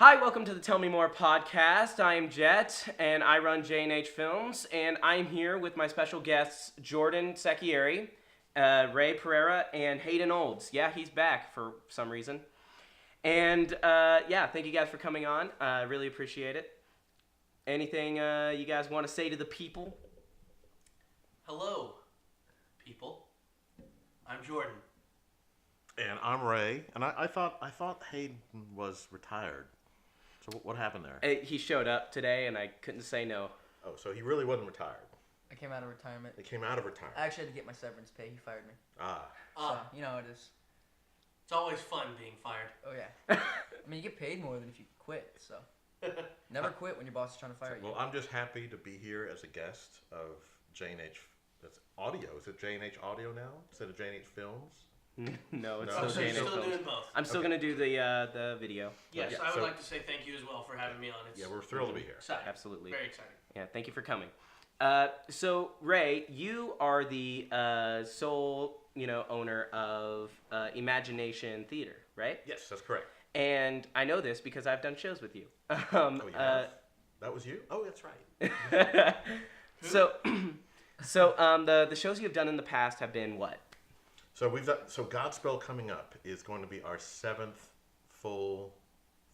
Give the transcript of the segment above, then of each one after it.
Hi, welcome to the Tell Me More podcast. I am Jet, and I run J&H Films, and I'm here with my special guests, Jordan Sacchierri, Ray Pereira, and Hayden Olds. Yeah, he's back for some reason. And, thank you guys for coming on. I really appreciate it. Anything you guys want to say to the people? Hello, people. I'm Jordan. And I'm Ray, and I thought Hayden was retired. So what happened there? He showed up today, and I couldn't say no. Oh, so he really wasn't retired. I came out of retirement. He came out of retirement. I actually had to get my severance pay. He fired me. Ah. So, you know how it is. It's always fun being fired. Oh, yeah. I mean, you get paid more than if you quit, so. Never quit when your boss is trying to fire you. Well, I'm just happy to be here as a guest of J&H. That's audio. Is it J&H Audio now instead of J&H Films? No, it's No. still So you're J&H still Films. doing both. I'm still going to do the video. Yes, Yeah, I would so- like to say thank you as well for having me on. It's Yeah, we're thrilled to be here. exciting. Absolutely. Very exciting. Yeah, thank you for coming. So Ray, you are the sole, owner of Imagination Theater, right? Yes, that's correct. And I know this because I've done shows with you. Oh, you have? That was you? Oh, that's right. So the shows you've done in the past have been what? So Godspell coming up is going to be our 7th full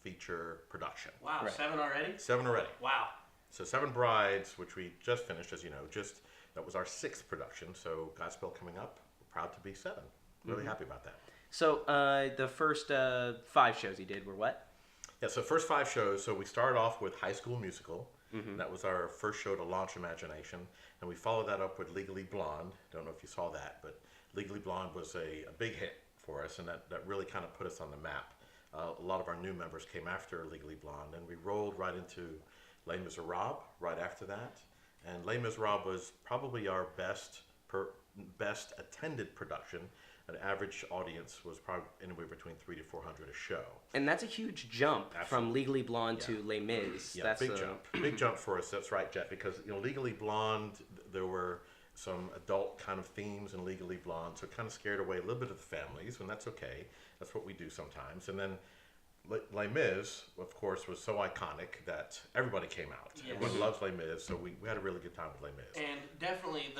feature production. Wow, Right. 7 already? 7 already. Wow. So 7 Brides, which we just finished, as you know, that was our 6th production. So Godspell coming up, we're proud to be 7. Really happy about that. So the first 5 shows you did were what? Yeah, so first 5 shows. So we started off with High School Musical. That was our first show to launch Imagination. And we followed that up with Legally Blonde. Don't know if you saw that, but Legally Blonde was a big hit for us, and that really kind of put us on the map. A lot of our new members came after Legally Blonde, and we rolled right into Les Miserables right after that. And Les Miserables was probably our best attended production. An average audience was probably anywhere between 300 to 400 a show. And that's a huge jump from Absolutely. Legally Blonde Yeah. to Les Mis. Yeah, That's big jump. Big jump for us. That's right, Jeff. Because Legally Blonde, there were some adult kind of themes in Legally Blonde, so it kind of scared away a little bit of the families, and that's okay. That's what we do sometimes. And then Les Mis, of course, was so iconic that everybody came out. Yes. Everyone loves Les Mis, so we had a really good time with Les Mis. And definitely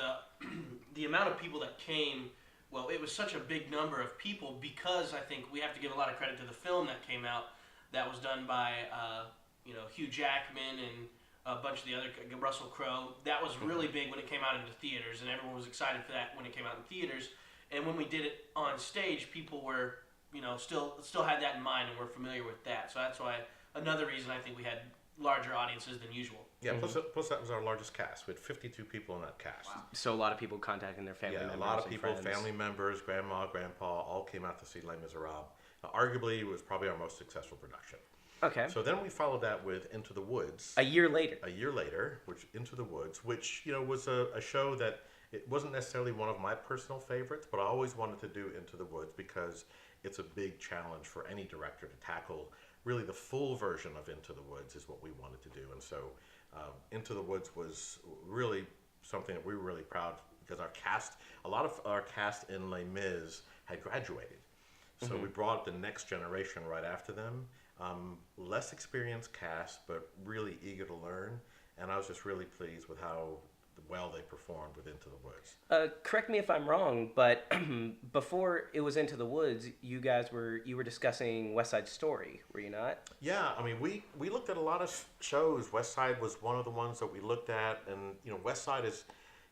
the amount of people that came, well, it was such a big number of people because I think we have to give a lot of credit to the film that came out that was done by, Hugh Jackman and a bunch of the other, Russell Crowe. That was really big when it came out into theaters, and everyone was excited for that when it came out in theaters. And when we did it on stage, people were, still had that in mind and were familiar with that. So that's why another reason I think we had larger audiences than usual. Yeah, plus that was our largest cast. We had 52 people in that cast. Wow. So a lot of people contacting their family members. Yeah, a lot of and people, friends. family members, grandma, grandpa, all came out to see Les Miserables. Arguably, it was probably our most successful production. Okay. So then we followed that with Into the Woods. A year later. A year later, which Into the Woods, which was a show that it wasn't necessarily one of my personal favorites, but I always wanted to do Into the Woods because it's a big challenge for any director to tackle. Really, the full version of Into the Woods is what we wanted to do, and so Into the Woods was really something that we were really proud because a lot of our cast in Les Mis had graduated, so we brought the next generation right after them. Less experienced cast, but really eager to learn, and I was just really pleased with how well they performed with Into the Woods. Correct me if I'm wrong, but before it was Into the Woods, you were discussing West Side Story, were you not? Yeah, I mean, we looked at a lot of shows. West Side was one of the ones that we looked at, and West Side is,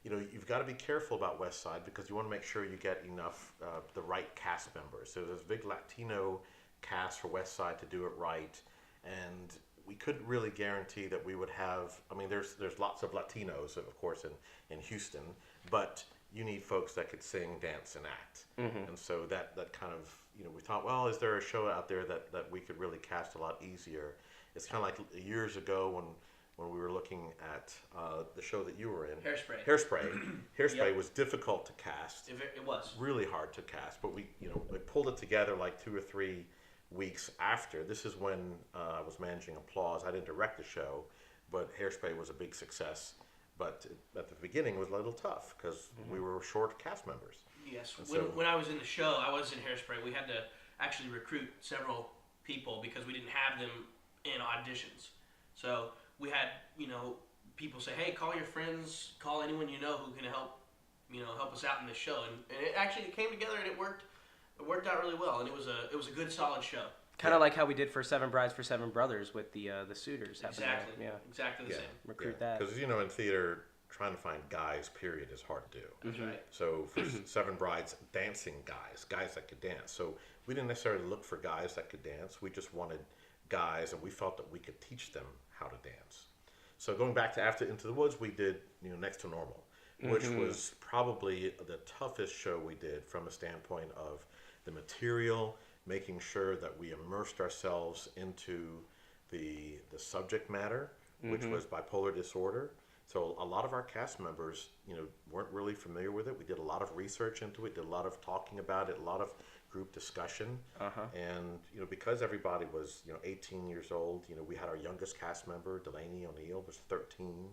you've got to be careful about West Side because you want to make sure you get enough the right cast members. So there's a big Latino cast for West Side to do it right, and we couldn't really guarantee that we would have. I mean, there's lots of Latinos, of course, in Houston, but you need folks that could sing, dance, and act. And so that kind of, we thought, well, is there a show out there that we could really cast a lot easier? It's kind of like years ago when we were looking at the show that you were in. Hairspray Yep. was difficult to cast. It was. Really hard to cast, but we pulled it together like 2 or 3 weeks after. This is when I was managing Applause. I didn't direct the show, but Hairspray was a big success. But at the beginning, it was a little tough because we were short cast members. Yes. And so- When I was in the show, I was in Hairspray. We had to actually recruit several people because we didn't have them in auditions. So we had, people say, hey, call your friends, call anyone you know who can help us out in this show. And it came together and it worked out really well. And it was a good, solid show. Kind of like how we did for Seven Brides for Seven Brothers with the suitors. Exactly. Exactly the same. Recruit that. Because in theater, trying to find guys, period, is hard to do. That's right. So for Seven Brides, dancing guys that could dance. So we didn't necessarily look for guys that could dance. We just wanted guys, and we felt that we could teach them how to dance. So going back to after Into the Woods, we did Next to Normal, which was probably the toughest show we did from a standpoint of the material, making sure that we immersed ourselves into the subject matter, which was bipolar disorder. So a lot of our cast members, weren't really familiar with it. We did a lot of research into it, did a lot of talking about it, a lot of group discussion. And, because everybody was, 18 years old, we had our youngest cast member, Delaney O'Neill, was 13.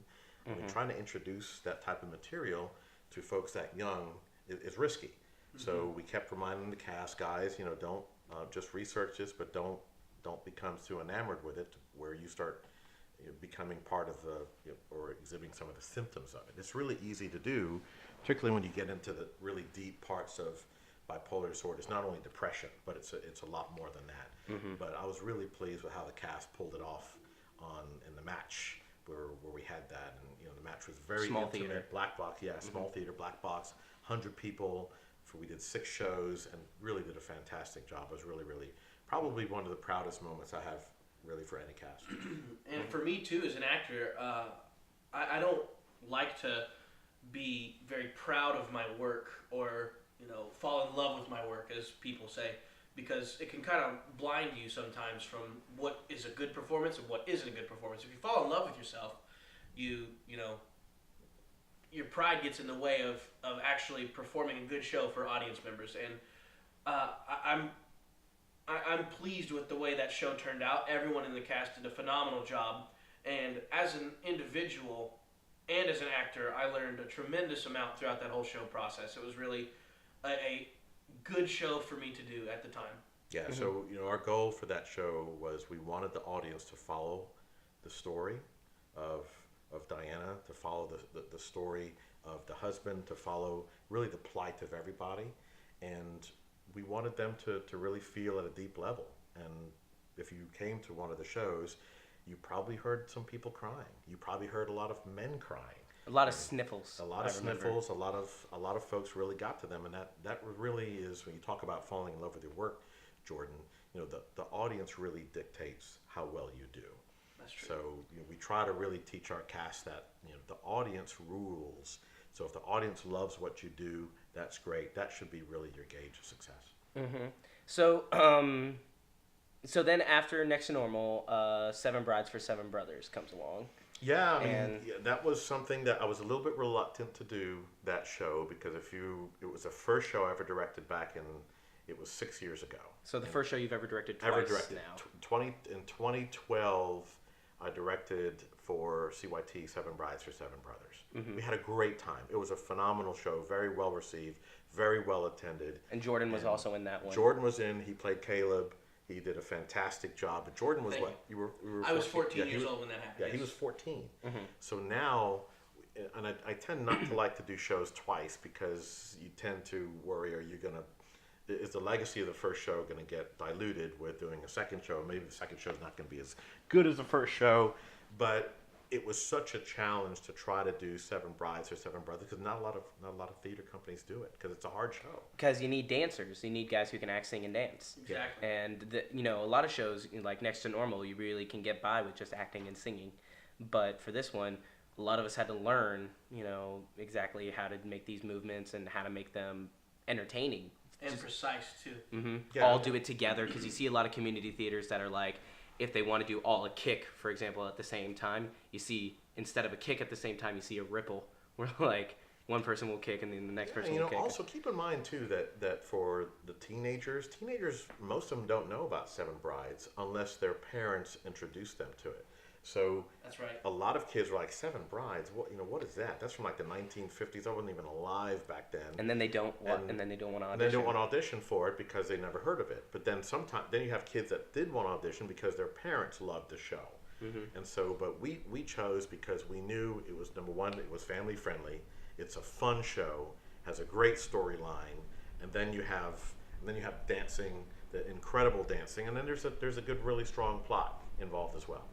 I mean, trying to introduce that type of material to folks that young is risky. So we kept reminding the cast, guys, don't just research this, but don't become too enamored with it where you start becoming part of or exhibiting some of the symptoms of it. It's really easy to do, particularly when you get into the really deep parts of bipolar disorder. It's not only depression, but it's a lot more than that. But I was really pleased with how the cast pulled it off in the match where we had that, and the match was very Small intimate, theater. black box, small theater, black box, 100 people. We did 6 shows and really did a fantastic job. It was really, really probably one of the proudest moments I have really for any cast. And for me too, as an actor, I don't like to be very proud of my work or fall in love with my work, as people say, because it can kind of blind you sometimes from what is a good performance and what isn't a good performance. If you fall in love with yourself, your pride gets in the way of actually performing a good show for audience members. And I'm pleased with the way that show turned out. Everyone in the cast did a phenomenal job. And as an individual and as an actor, I learned a tremendous amount throughout that whole show process. It was really a good show for me to do at the time. Yeah, so our goal for that show was we wanted the audience to follow the story of Diana, to follow the story of the husband, to follow really the plight of everybody, and we wanted them to really feel at a deep level. And if you came to one of the shows, you probably heard some people crying. You probably heard a lot of men crying. A lot of sniffles. A lot of sniffles. A lot of folks really got to them, and that really is when you talk about falling in love with your work, Jordan. The audience really dictates how well you do. That's true. So we try to really teach our cast that the audience rules. So if the audience loves what you do, that's great. That should be really your gauge of success. So so then after Next to Normal, Seven Brides for Seven Brothers comes along. Yeah, I mean, that was something that I was a little bit reluctant to do, that show, because it was the first show I ever directed back it was 6 years ago. So the first show you've ever directed twice now. In 2012, I directed for CYT Seven Brides for Seven Brothers. We had a great time. It was a phenomenal show, very well received, very well attended. And Jordan was also in that one. Jordan was in. He played Caleb. He did a fantastic job. But Jordan was what? You were I was 14 years old when that happened. Yeah, he was 14. So now, and I tend not to like to do shows twice because you tend to worry, is the legacy of the first show going to get diluted with doing a second show? Maybe the second show is not going to be as good as the first show. But it was such a challenge to try to do Seven Brides or Seven Brothers because not a lot of theater companies do it because it's a hard show. Because you need dancers, you need guys who can act, sing, and dance. Exactly. And a lot of shows like Next to Normal, you really can get by with just acting and singing. But for this one, a lot of us had to learn, exactly how to make these movements and how to make them entertaining. And precise too. All do it together because you see a lot of community theaters that are like, if they want to do all a kick, for example, at the same time, you see, instead of a kick at the same time, you see a ripple where like one person will kick and then the next person will kick. Also keep in mind too that for the teenagers, most of them don't know about Seven Brides unless their parents introduce them to it. So That's right. a lot of kids were like, Seven Brides? What is that? That's from like the 1950s. I wasn't even alive back then. And then they don't want. And then they don't want to audition. They don't want to audition for it because they never heard of it. But then then you have kids that did want to audition because their parents loved the show. Mm-hmm. And so, but we chose because we knew it was, number one, it was family friendly. It's a fun show, has a great storyline, and then you have dancing, the incredible dancing, and then there's a good, really strong plot involved as well.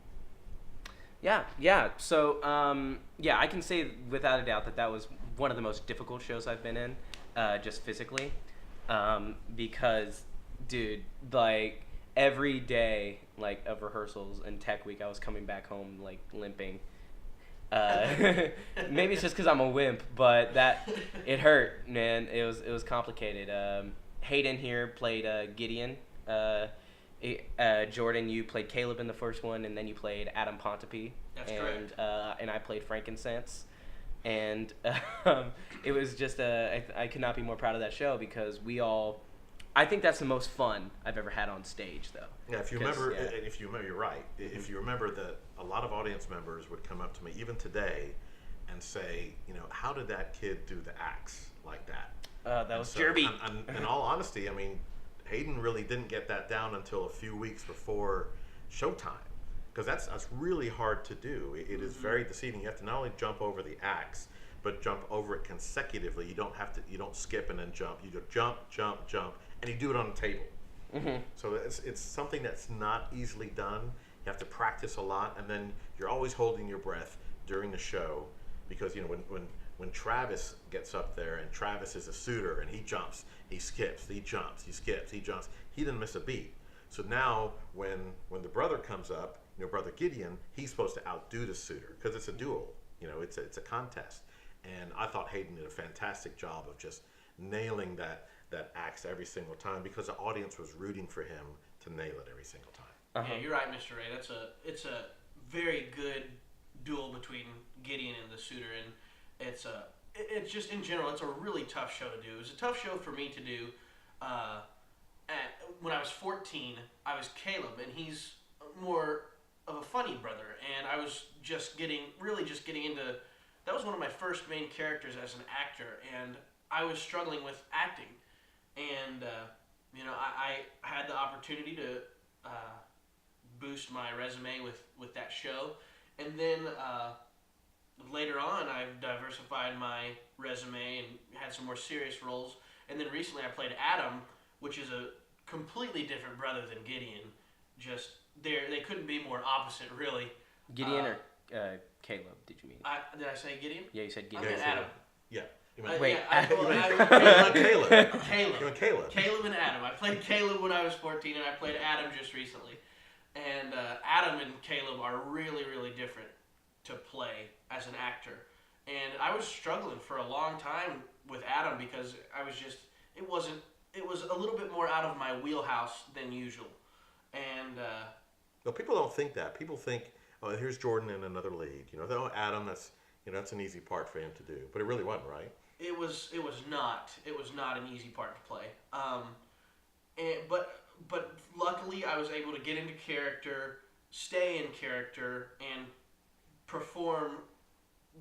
Yeah. So, I can say without a doubt that was one of the most difficult shows I've been in, just physically, because, dude, like every day, like of rehearsals and tech week, I was coming back home like limping. Maybe it's just because I'm a wimp, but it hurt, man. It was complicated. Hayden here played Gideon. Jordan, you played Caleb in the first one, and then you played Adam Pontepe. That's correct. And I played Frankincense. And it was just I could not be more proud of that show because I think that's the most fun I've ever had on stage, though. Yeah, if you remember, you're right. If you remember that a lot of audience members would come up to me, even today, and say, how did that kid do the acts like that? That was Derby. In all honesty, I mean, Hayden really didn't get that down until a few weeks before showtime, because that's really hard to do. It is very deceiving. You have to not only jump over the acts, but jump over it consecutively. You don't skip and then jump. You go jump, and you do it on the table. Mm-hmm. So it's something that's not easily done. You have to practice a lot, and then you're always holding your breath during the show, because when Travis gets up there, and Travis is a suitor, and he jumps, he skips, he jumps, he skips, he jumps. He didn't miss a beat. So now when the brother comes up, brother Gideon, he's supposed to outdo the suitor because it's a duel. It's a contest. And I thought Hayden did a fantastic job of just nailing that act every single time, because the audience was rooting for him to nail it every single time. Uh-huh. Yeah, you're right, Mr. Ray. It's a very good duel between Gideon and the suitor, and it's just, in general, it's a really tough show to do. It was a tough show for me to do. When I was 14, I was Caleb, and he's more of a funny brother, and I was just getting into. That was one of my first main characters as an actor, and I was struggling with acting, and I had the opportunity to boost my resume with that show, and then later on I've diversified my resume and had some more serious roles, and then recently I played Adam, which is a completely different brother than Gideon. Just they couldn't be more opposite, really. Gideon or Caleb, did you mean? Did I say Gideon? Yeah, you said Gideon. I meant Adam. Yeah. Caleb. Caleb and Adam. I played Caleb when I was 14, and I played Adam just recently. And Adam and Caleb are really, really different to play as an actor. And I was struggling for a long time with Adam because it was a little bit more out of my wheelhouse than usual. And no, people don't think that. People think, oh, here's Jordan in another league. Adam, that's an easy part for him to do. But it really wasn't, right? It was not. It was not an easy part to play. But luckily I was able to get into character, stay in character, and perform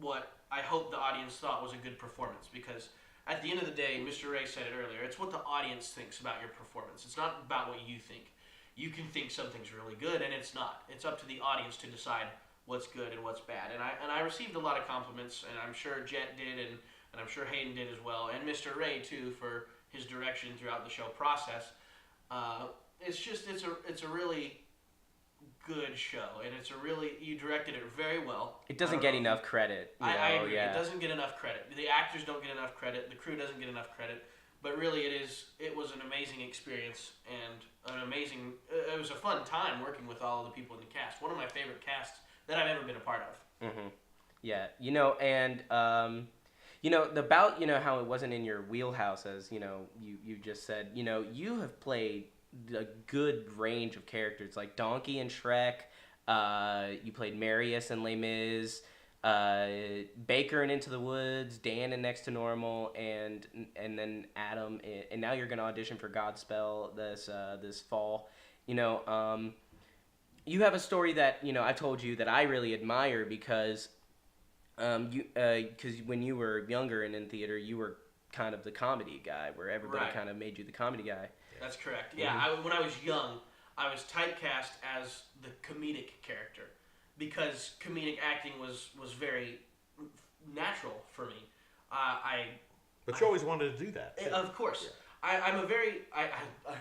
what I hope the audience thought was a good performance. Because at the end of the day, Mr. Ray said it earlier, it's what the audience thinks about your performance. It's not about what you think. You can think something's really good, and it's not. It's up to the audience to decide what's good and what's bad. And I received a lot of compliments, and I'm sure Jet did, and I'm sure Hayden did as well, and Mr. Ray too, for his direction throughout the show process. It's a really good show, and you directed it very well. It doesn't get enough credit. I agree. Yeah. It doesn't get enough credit. The actors don't get enough credit. The crew doesn't get enough credit. But really, it was an amazing experience, and it was a fun time working with all of the people in the cast. One of my favorite casts that I've ever been a part of. Mm-hmm. Yeah, and about how it wasn't in your wheelhouse, as you just said. You have played a good range of characters, like Donkey and Shrek. You played Marius in Les Mis, Baker in Into the Woods, Dan in Next to Normal, and then Adam, and now you're gonna audition for Godspell this fall. you have a story that I told you that I really admire because because when you were younger and in theater, you were kind of the comedy guy, where everybody Right. kind of made you the comedy guy. That's correct. Yeah, when I was young, I was typecast as the comedic character because comedic acting was very natural for me. But you always wanted to do that. too. Of course. I'm a very, I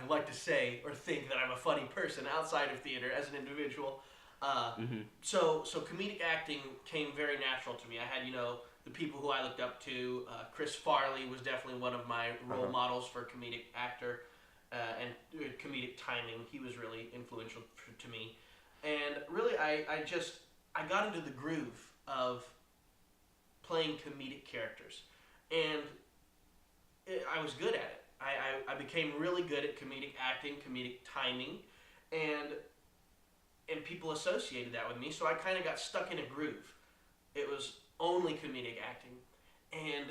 like to say or think that I'm a funny person outside of theater as an individual. So comedic acting came very natural to me. I had, the people who I looked up to. Chris Farley was definitely one of my role models for comedic actor and comedic timing. He was really influential to me. And really, I got into the groove of playing comedic characters. And I was good at it. I became really good at comedic acting, comedic timing, and people associated that with me, so I kind of got stuck in a groove. It was only comedic acting. And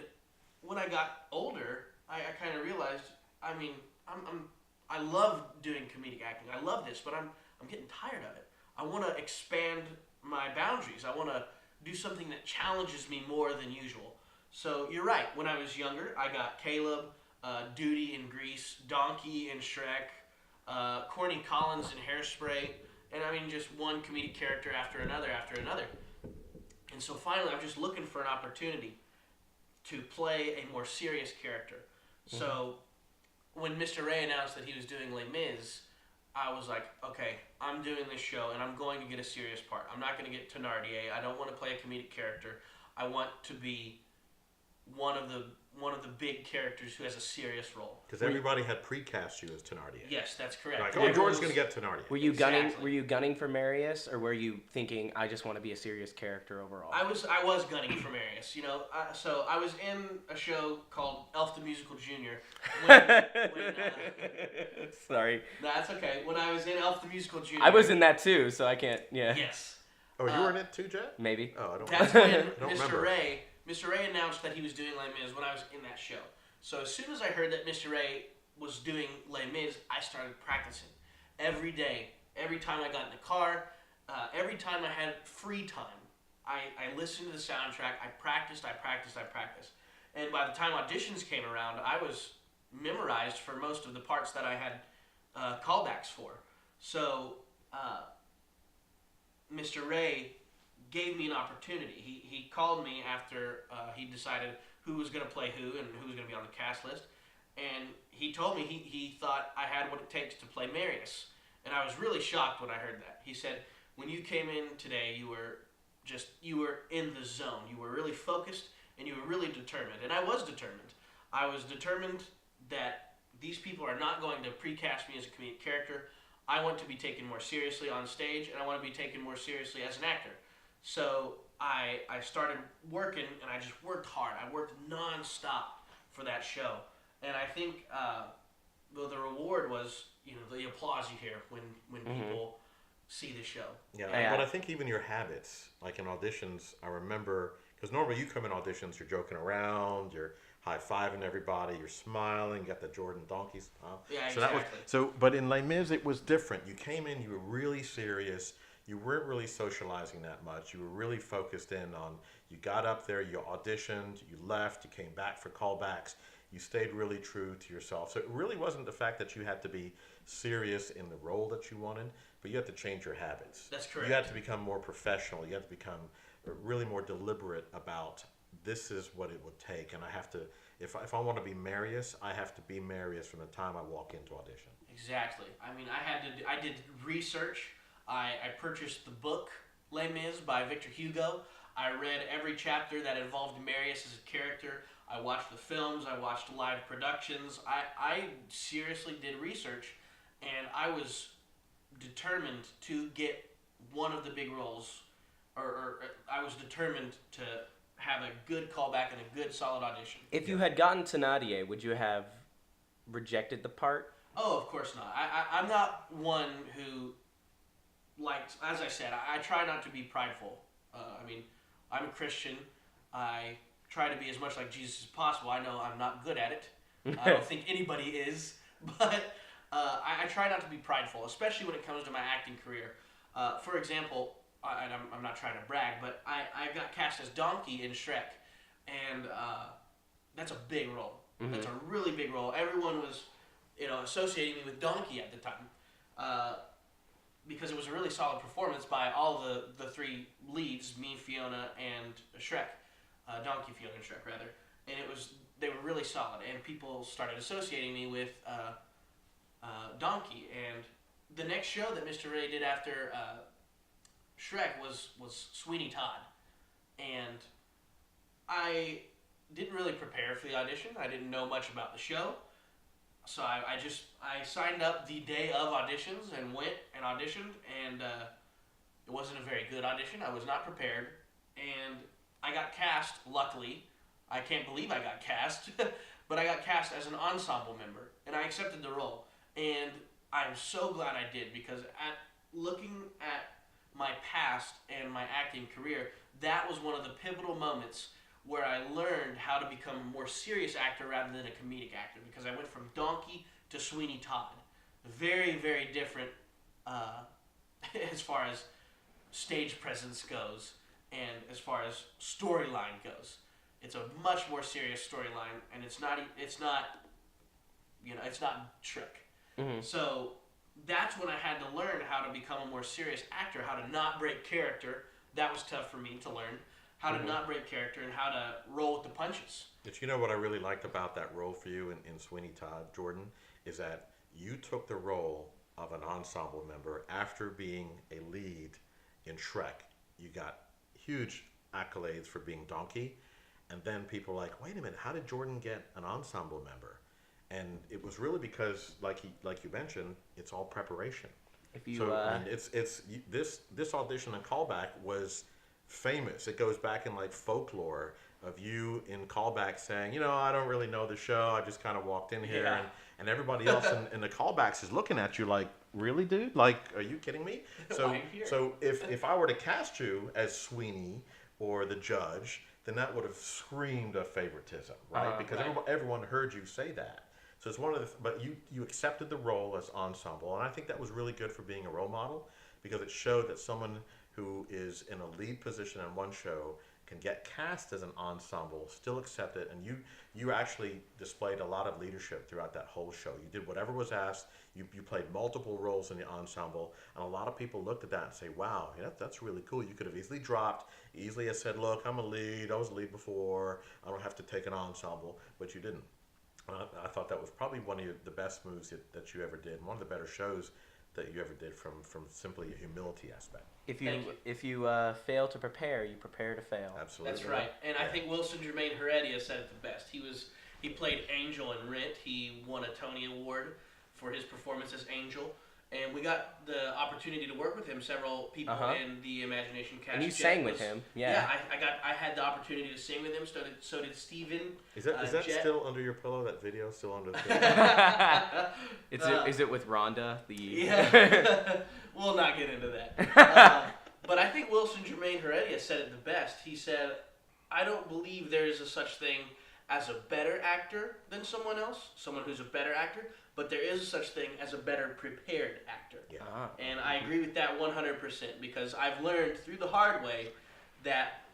when I got older, I kind of realized, I love doing comedic acting. I love this, but I'm getting tired of it. I want to expand my boundaries. I want to do something that challenges me more than usual. So you're right. When I was younger, I got Caleb, Duty in Grease, Donkey in Shrek, Corny Collins in Hairspray, and just one comedic character after another. And so finally, I'm just looking for an opportunity to play a more serious character. Mm-hmm. So when Mr. Ray announced that he was doing Les Mis, I was like, okay, I'm doing this show, and I'm going to get a serious part. I'm not going to get Thénardier. I don't want to play a comedic character. I want to be one of the big characters who has a serious role. Because everybody had precast you as Thénardier. Yes, that's correct. Like, oh, George's going to get Thénardier. Were you gunning for Marius, or were you thinking, I just want to be a serious character overall? I was gunning for Marius. So I was in a show called Elf the Musical Junior. Sorry. That's okay. When I was in Elf the Musical Junior, I was in that too, so I can't. Yeah. Yes. Oh, you were in it too, Jet? Maybe. Oh, I don't. That's when don't Mr. Ray announced that he was doing Les Mis when I was in that show. So as soon as I heard that Mr. Ray was doing Les Mis, I started practicing every day. Every time I got in the car, every time I had free time, I listened to the soundtrack. I practiced. And by the time auditions came around, I was memorized for most of the parts that I had callbacks for. So Mr. Ray gave me an opportunity. He called me after he decided who was going to play who and who was going to be on the cast list. And he told me he thought I had what it takes to play Marius. And I was really shocked when I heard that. He said, when you came in today, you were in the zone. You were really focused and you were really determined. And I was determined. I was determined that these people are not going to precast me as a comedic character. I want to be taken more seriously on stage, and I want to be taken more seriously as an actor. So I started working, and I just worked hard. I worked nonstop for that show. And I think the reward was, the applause you hear when people see the show. Yeah, but I think even your habits, like in auditions, I remember, because normally you come in auditions, you're joking around, you're high-fiving everybody, you're smiling, you got the Jordan Donkey smile. Yeah, so exactly. But in Les Mis, it was different. You came in, you were really serious. You weren't really socializing that much. You were really focused in on, you got up there, you auditioned, you left, you came back for callbacks. You stayed really true to yourself. So it really wasn't the fact that you had to be serious in the role that you wanted, but you had to change your habits. That's correct. You had to become more professional. You had to become really more deliberate about, this is what it would take, and I have to, if I want to be Marius, I have to be Marius from the time I walk into audition. Exactly. I did research. I purchased the book Les Mis by Victor Hugo. I read every chapter that involved Marius as a character. I watched the films. I watched live productions. I seriously did research, and I was determined to get one of the big roles, or I was determined to have a good callback and a good solid audition. If you had gotten Thénardier, would you have rejected the part? Oh, of course not. I'm not one who likes, as I said, I try not to be prideful. I'm a Christian. I try to be as much like Jesus as possible. I know I'm not good at it. I don't think anybody is. But I try not to be prideful, especially when it comes to my acting career. For example, I'm not trying to brag, but I got cast as Donkey in Shrek, and that's a big role. Mm-hmm. That's a really big role. Everyone was, associating me with Donkey at the time, because it was a really solid performance by all the three leads, me, Fiona, and Shrek, Donkey, Fiona, and Shrek rather, and they were really solid, and people started associating me with Donkey, and the next show that Mr. Ray did after Shrek was Sweeney Todd, and I didn't really prepare for the audition. I didn't know much about the show, so I signed up the day of auditions and went and auditioned, and it wasn't a very good audition. I was not prepared, and I got cast. Luckily, I can't believe I got cast, but I got cast as an ensemble member, and I accepted the role, and I'm so glad I did, because looking at my past and my acting career, that was one of the pivotal moments where I learned how to become a more serious actor rather than a comedic actor, because I went from Donkey to Sweeney Todd. Very, very different as far as stage presence goes and as far as storyline goes. It's a much more serious storyline, and it's not Shrek. Mm-hmm. So that's when I had to learn how to become a more serious actor, how to not break character. That was tough for me to learn. How to not break character and how to roll with the punches. But you know what I really liked about that role for you in Sweeney Todd, Jordan, is that you took the role of an ensemble member after being a lead in Shrek. You got huge accolades for being Donkey, and then people were like, wait a minute, how did Jordan get an ensemble member? And it was really because, like you mentioned, it's all preparation. If you, So I mean, this audition and callback was famous. It goes back in like folklore of you in callback saying, I don't really know the show. I just kind of walked in here, Yeah. and everybody else in the callbacks is looking at you like, really, dude? Like, are you kidding me? So, Why are you here? so if I were to cast you as Sweeney or the judge, then that would have screamed of favoritism, right? Because right. everyone heard you say that. So it's one of the, but you accepted the role as ensemble, and I think that was really good for being a role model, because it showed that someone who is in a lead position on one show can get cast as an ensemble, still accept it, and you actually displayed a lot of leadership throughout that whole show. You did whatever was asked. You played multiple roles in the ensemble, and a lot of people looked at that and say, wow, that's really cool. You could have easily dropped, easily have said, look, I'm a lead, I was a lead before, I don't have to take an ensemble, but you didn't. I thought that was probably one of the best moves that you ever did, and one of the better shows that you ever did from simply a humility aspect. If Thank you. if you fail to prepare, you prepare to fail. Absolutely. That's right. And I Yeah. think Wilson Germain Heredia said it the best. He played Angel in Rent. He won a Tony Award for his performance as Angel. And we got the opportunity to work with him. Several people in the Imagination cast. And you Jet sang with him. Yeah. I had the opportunity to sing with him. So did Steven. Is that Jet. still under your pillow? That video still under the pillow? Is it with Rhonda? Yeah. We'll not get into that. But I think Wilson Germain Heredia said it the best. He said, I don't believe there is a such thing as a better actor than someone else, someone who's a better actor, but there is a such thing as a better prepared actor. Yeah. And I agree with that 100%, because I've learned through the hard way that,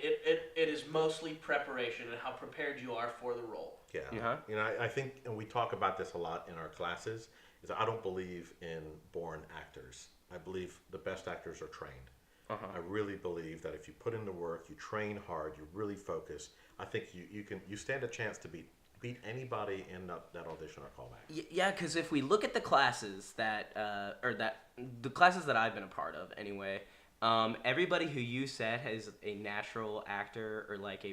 it is mostly preparation and how prepared you are for the role. Yeah. Uh-huh. I think, and we talk about this a lot in our classes, is I don't believe in born actors. I believe the best actors are trained. Uh-huh. I really believe that if you put in the work, you train hard, you really focus, I think you stand a chance to beat anybody in that audition or callback. Yeah, because if we look at the classes the classes that I've been a part of anyway, everybody who you said is a natural actor or like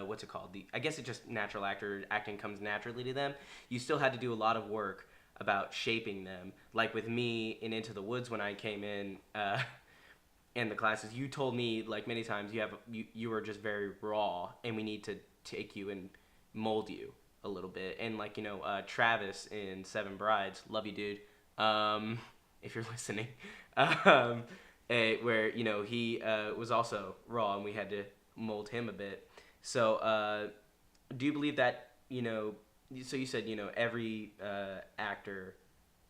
what's it called? I guess it's just natural actor. Acting comes naturally to them. You still had to do a lot of work about shaping them. Like with me in Into the Woods when I came in the classes, you told me like many times you were just very raw, and we need to take you and mold you a little bit. And like Travis in Seven Brides, love you, dude. If you're listening, where he was also raw, and we had to mold him a bit. So, do you believe that so you said every actor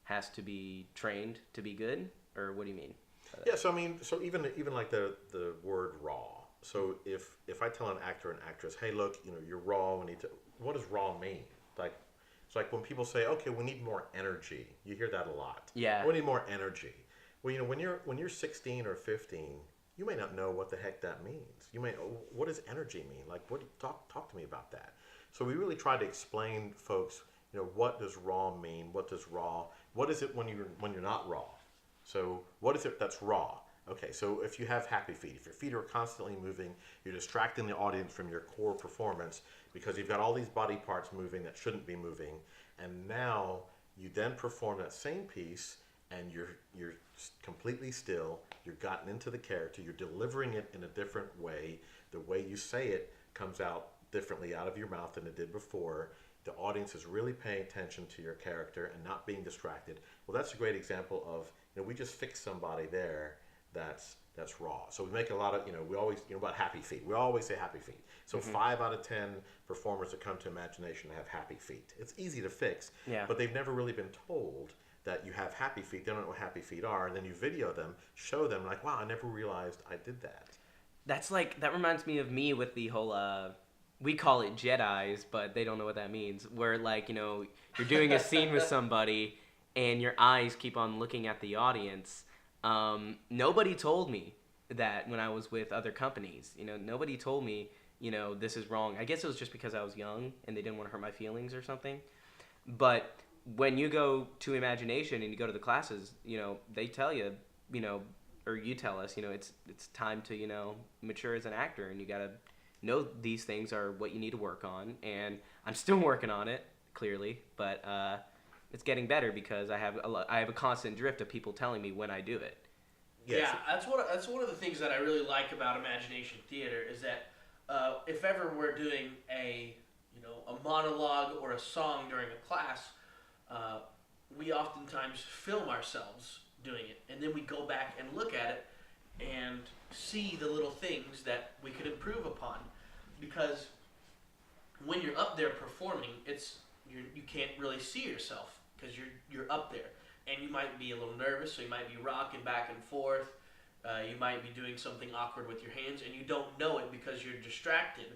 has to be trained to be good, or what do you mean? Yeah, so I mean, so even like the word raw. So if I tell an actor and actress, hey, look, you're raw. We need to. What does raw mean? Like, it's like when people say, okay, we need more energy. You hear that a lot. Yeah. We need more energy. Well, when you're 16 or 15, you may not know what the heck that means. You may, what does energy mean? Like, talk to me about that. So we really try to explain, folks, what does raw mean? What is it when you're not raw? So what is it that's raw? Okay, so if you have happy feet, if your feet are constantly moving, you're distracting the audience from your core performance because you've got all these body parts moving that shouldn't be moving, and now you then perform that same piece and you're completely still, you've gotten into the character, you're delivering it in a different way, the way you say it comes out differently out of your mouth than it did before. The audience is really paying attention to your character and not being distracted. Well, that's a great example of, we just fixed somebody there that's raw. So we make a lot of, we always, about happy feet. We always say happy feet. So 5 out of 10 performers that come to Imagination have happy feet. It's easy to fix, but they've never really been told that you have happy feet. They don't know what happy feet are. And then you video them, show them like, wow, I never realized I did that. That reminds me of me with the whole, we call it Jedis, but they don't know what that means. Where you're doing a scene with somebody and your eyes keep on looking at the audience. Nobody told me that when I was with other companies. Nobody told me, this is wrong. I guess it was just because I was young and they didn't want to hurt my feelings or something. But when you go to Imagination and you go to the classes, they tell you, or you tell us, it's time to, mature as an actor, and you got to know these things are what you need to work on. And I'm still working on it, clearly, but it's getting better because I have a constant drift of people telling me when I do it. Yes. Yeah, that's one of the things that I really like about Imagination Theater is that if ever we're doing a monologue or a song during a class, we oftentimes film ourselves doing it, and then we go back and look at it and see the little things that we could improve upon. Because when you're up there performing, you can't really see yourself because you're up there, and you might be a little nervous, so you might be rocking back and forth. You might be doing something awkward with your hands, and you don't know it because you're distracted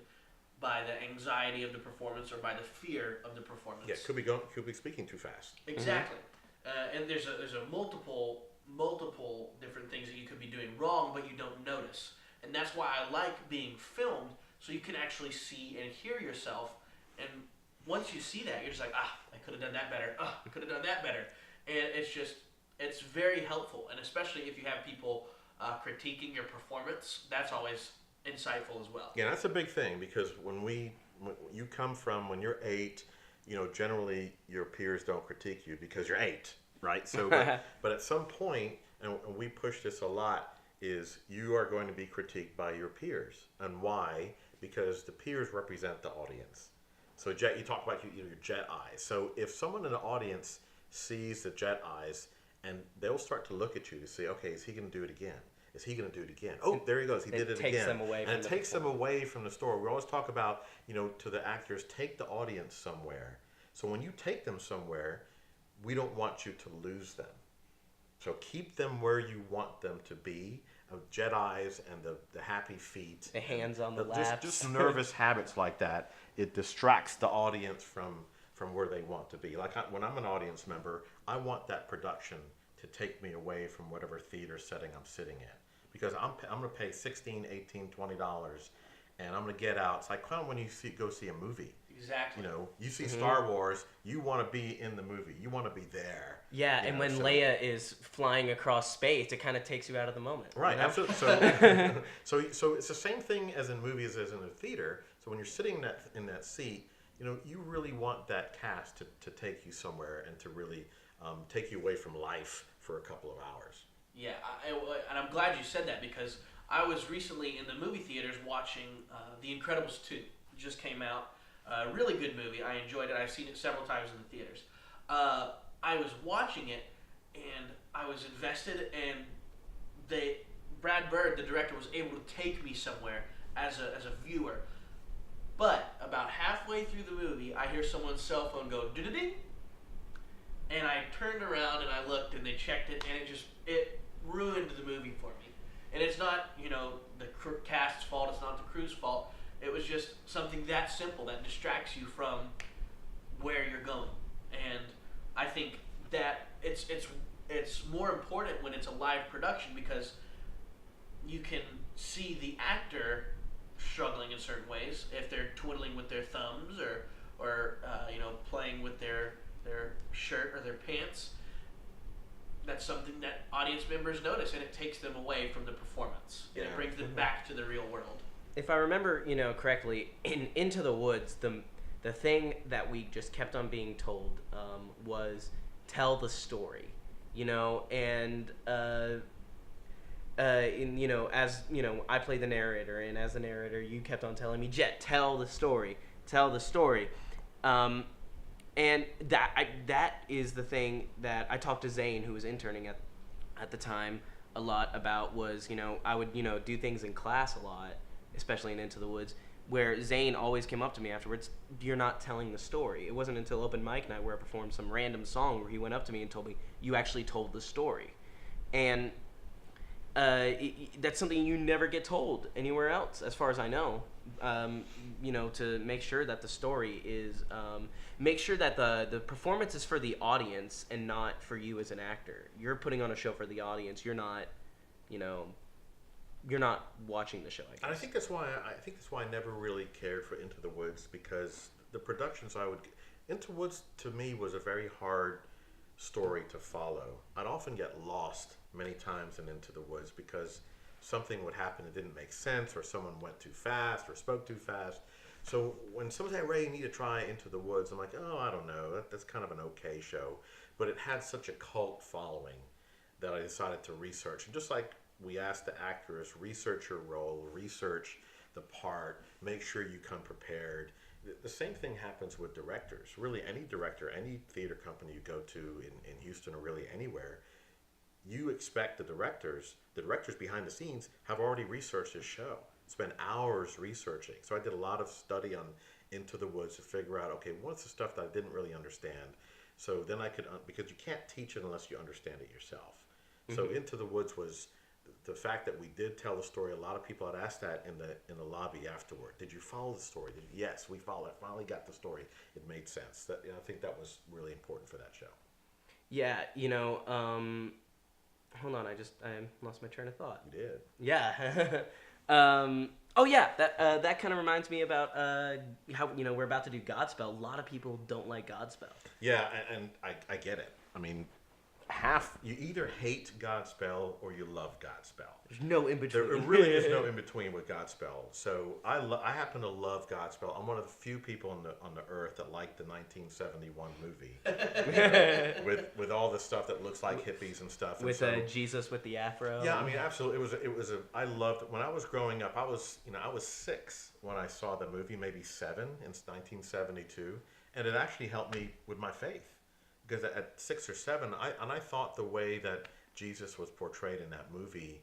by the anxiety of the performance or by the fear of the performance. Yeah, could be speaking too fast. Exactly. And there's a multiple different things that you could be doing wrong, but you don't notice. And that's why I like being filmed, so you can actually see and hear yourself. And once you see that, you're just like, I could have done that better. I could have done that better. And it's very helpful. And especially if you have people critiquing your performance, that's always insightful as well. Yeah, that's a big thing, because when you come from when you're 8, generally your peers don't critique you because you're 8, right? So, but at some point, and we push this a lot, is you are going to be critiqued by your peers. And why? Because the peers represent the audience. So Jet, you talk about your jet eyes. So if someone in the audience sees the jet eyes, and they'll start to look at you to say, okay, is he going to do it again? Is he going to do it again? Oh, there he goes. He did it again. It takes them away from and it takes them away from the story. We always talk about, to the actors, take the audience somewhere. So when you take them somewhere, we don't want you to lose them. So keep them where you want them to be. Jet eyes and the happy feet. The hands on the laps. Just nervous habits like that. It distracts the audience from where they want to be. Like when I'm an audience member, I want that production to take me away from whatever theater setting I'm sitting in. Because I'm going to pay $16, $18, $20, and I'm going to get out. It's like kind of when you go see a movie. Exactly. You see Star Wars, you want to be in the movie. You want to be there. Yeah, and when Leia is flying across space, it kind of takes you out of the moment. Right, absolutely. So it's the same thing as in movies as in a theater. So when you're sitting in that seat, you really want that cast to take you somewhere and to really take you away from life for a couple of hours. Yeah, and I'm glad you said that, because I was recently in the movie theaters watching The Incredibles 2. It just came out. Really good movie. I enjoyed it. I've seen it several times in the theaters. I was watching it, and I was invested, and Brad Bird, the director, was able to take me somewhere as a viewer. But about halfway through the movie, I hear someone's cell phone go, ding, And I turned around and I looked and they checked it, and it ruined the movie for me. And it's not, the cast's fault, it's not the crew's fault. It was just something that simple that distracts you from where you're going. And I think that it's more important when it's a live production, because you can see the actor struggling in certain ways if they're twiddling with their thumbs or playing with their shirt or their pants. That's something that audience members notice, and it takes them away from the performance. And it brings them back to the real world. If I remember, correctly, in Into the Woods, the thing that we just kept on being told was tell the story, and as I play the narrator, and as the narrator, you kept on telling me, Jet, tell the story, and that is the thing that I talked to Zane, who was interning at the time, a lot about. Was I would do things in class a lot, especially in Into the Woods, where Zane always came up to me afterwards, you're not telling the story. It wasn't until open mic night where I performed some random song where he went up to me and told me, you actually told the story. And that's something you never get told anywhere else, as far as I know. To make sure that the story is, make sure that the performance is for the audience and not for you as an actor. You're putting on a show for the audience. You're not, you're not watching the show, I guess. And I think that's why I never really cared for Into the Woods, because the productions Into Woods to me was a very hard story to follow. I'd often get lost many times in Into the Woods because something would happen that didn't make sense, or someone went too fast or spoke too fast. So when someone said, Ray, you need to try Into the Woods, I'm like, oh, I don't know. That's kind of an okay show. But it had such a cult following that I decided to research. And just like we asked the actors, research your role, research the part, make sure you come prepared. The same thing happens with directors. Really, any director, any theater company you go to in Houston or really anywhere, you expect the directors behind the scenes have already researched this show, spent hours researching. So I did a lot of study on Into the Woods to figure out, okay, what's the stuff that I didn't really understand? So then I could, because you can't teach it unless you understand it yourself. Mm-hmm. So Into the Woods was the fact that we did tell the story. A lot of people had asked that in the lobby afterward. Did you follow the story? Yes, we followed it. Finally got the story. It made sense. I think that was really important for that show. Yeah, hold on, I lost my train of thought. You did. Yeah. That kind of reminds me about how we're about to do Godspell. A lot of people don't like Godspell. Yeah, and I get it. I mean, you either hate Godspell or you love Godspell. There's no in between. There really is no in between with Godspell. So I happen to love Godspell. I'm one of the few people on the earth that like the 1971 movie, with all the stuff that looks like hippies and stuff. With Jesus with the afro. Yeah, I mean, absolutely. I loved it. When I was growing up, I was 6 when I saw the movie, maybe 7 in 1972, and it actually helped me with my faith. Because at 6 or 7, I thought the way that Jesus was portrayed in that movie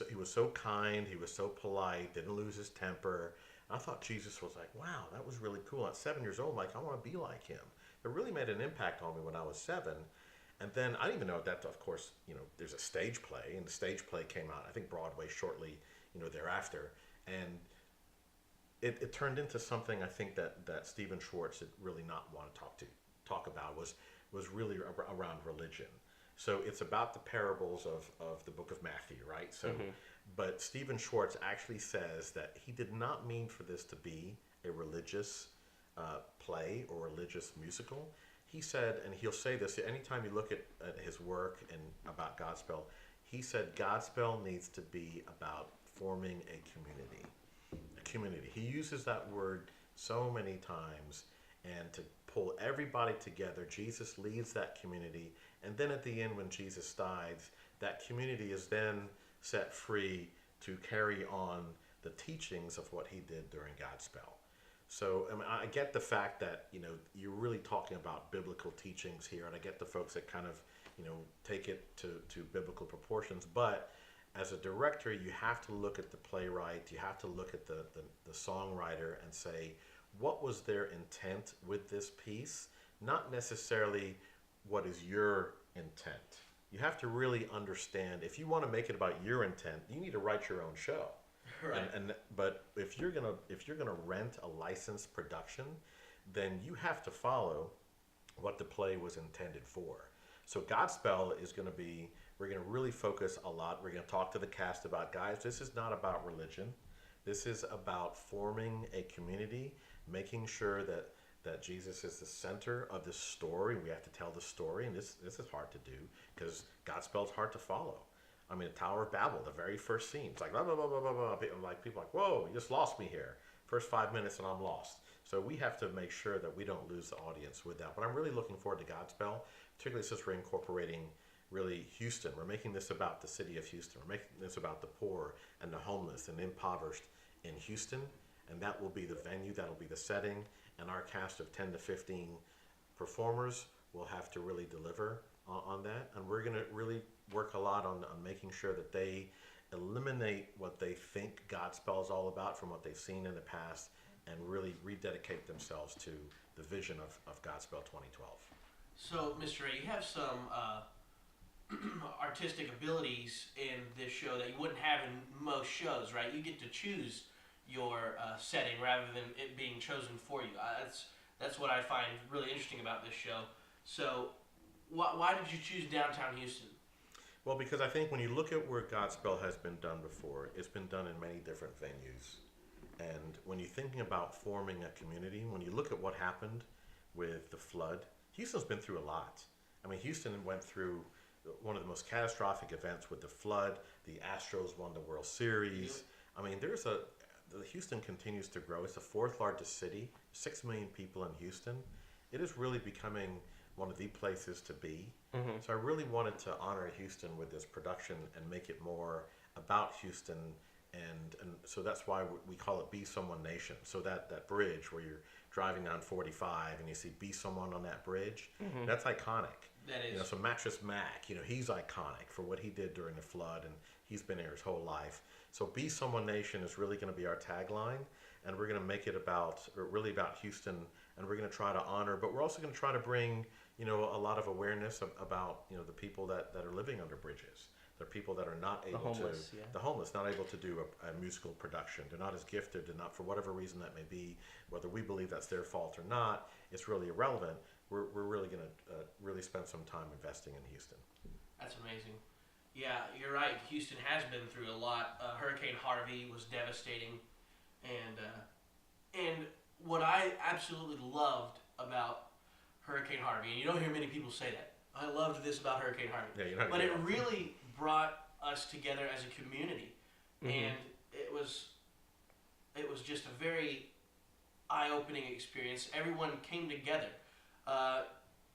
he was so kind, he was so polite, didn't lose his temper. I thought Jesus was like, wow, that was really cool. At 7 years old, like, I want to be like him. It really made an impact on me when I was 7. And then I didn't even know that, of course, there's a stage play, and the stage play came out, I think, Broadway shortly, thereafter. And it turned into something I think that Stephen Schwartz did really not want to talk about was really around religion. So it's about the parables of the book of Matthew, right? So, mm-hmm. But Stephen Schwartz actually says that he did not mean for this to be a religious play or religious musical. He said, and he'll say this anytime you look at his work and about Godspell, he said Godspell needs to be about forming a community. A community. He uses that word so many times, and to pull everybody together. Jesus leads that community, and then at the end when Jesus dies, that community is then set free to carry on the teachings of what he did during Godspell. So I mean, I get the fact that you're really talking about biblical teachings here, and I get the folks that kind of take it to biblical proportions, but as a director, you have to look at the playwright, you have to look at the songwriter and say, what was their intent with this piece? Not necessarily what is your intent. You have to really understand, if you want to make it about your intent, you need to write your own show. Right. But if you're gonna rent a licensed production, then you have to follow what the play was intended for. So Godspell is going to be, we're going to really focus a lot. We're going to talk to the cast about, guys, this is not about religion. This is about forming a community, making sure that Jesus is the center of this story. We have to tell the story, and this is hard to do because Godspell is hard to follow. I mean, the Tower of Babel, the very first scene, it's like blah blah blah blah blah blah. Like people are like, whoa, you just lost me here. First 5 minutes and I'm lost. So we have to make sure that we don't lose the audience with that. But I'm really looking forward to Godspell, particularly since we're incorporating really Houston. We're making this about the city of Houston. We're making this about the poor and the homeless and impoverished in Houston, and that will be the venue, that'll be the setting, and our cast of 10 to 15 performers will have to really deliver on that. And we're going to really work a lot on making sure that they eliminate what they think Godspell is all about from what they've seen in the past and really rededicate themselves to the vision of Godspell 2012. So, Mr. A, you have some artistic abilities in this show that you wouldn't have in most shows, right? You get to choose your setting rather than it being chosen for you. That's what I find really interesting about this show. So, why did you choose downtown Houston? Well, because I think when you look at where Godspell has been done before, it's been done in many different venues. And when you're thinking about forming a community, when you look at what happened with the flood, Houston's been through a lot. I mean, Houston went through one of the most catastrophic events with the flood. The Astros won the World Series. I mean, Houston continues to grow. It's the fourth largest city, 6 million people in Houston. It is really becoming one of the places to be. Mm-hmm. So I really wanted to honor Houston with this production and make it more about Houston. And so that's why we call it Be Someone Nation. So that bridge where you're driving on 45 and you see Be Someone on that bridge, mm-hmm. That's iconic. That is. So Mattress Mac, he's iconic for what he did during the flood, and he's been here his whole life. So Be Someone Nation is really going to be our tagline, and we're going to make it really about Houston, and we're going to try to honor, but we're also going to try to bring, a lot of awareness about, the people that are living under bridges. They're people that are not able the homeless, not able to do a musical production. They're not as gifted, they're not, for whatever reason that may be, whether we believe that's their fault or not, it's really irrelevant. We're really going to really spend some time investing in Houston. That's amazing. Yeah, you're right. Houston has been through a lot. Hurricane Harvey was devastating, and what I absolutely loved about Hurricane Harvey, and you don't hear many people say that. I loved this about Hurricane Harvey, but it really brought us together as a community, mm-hmm. and it was just a very eye-opening experience. Everyone came together.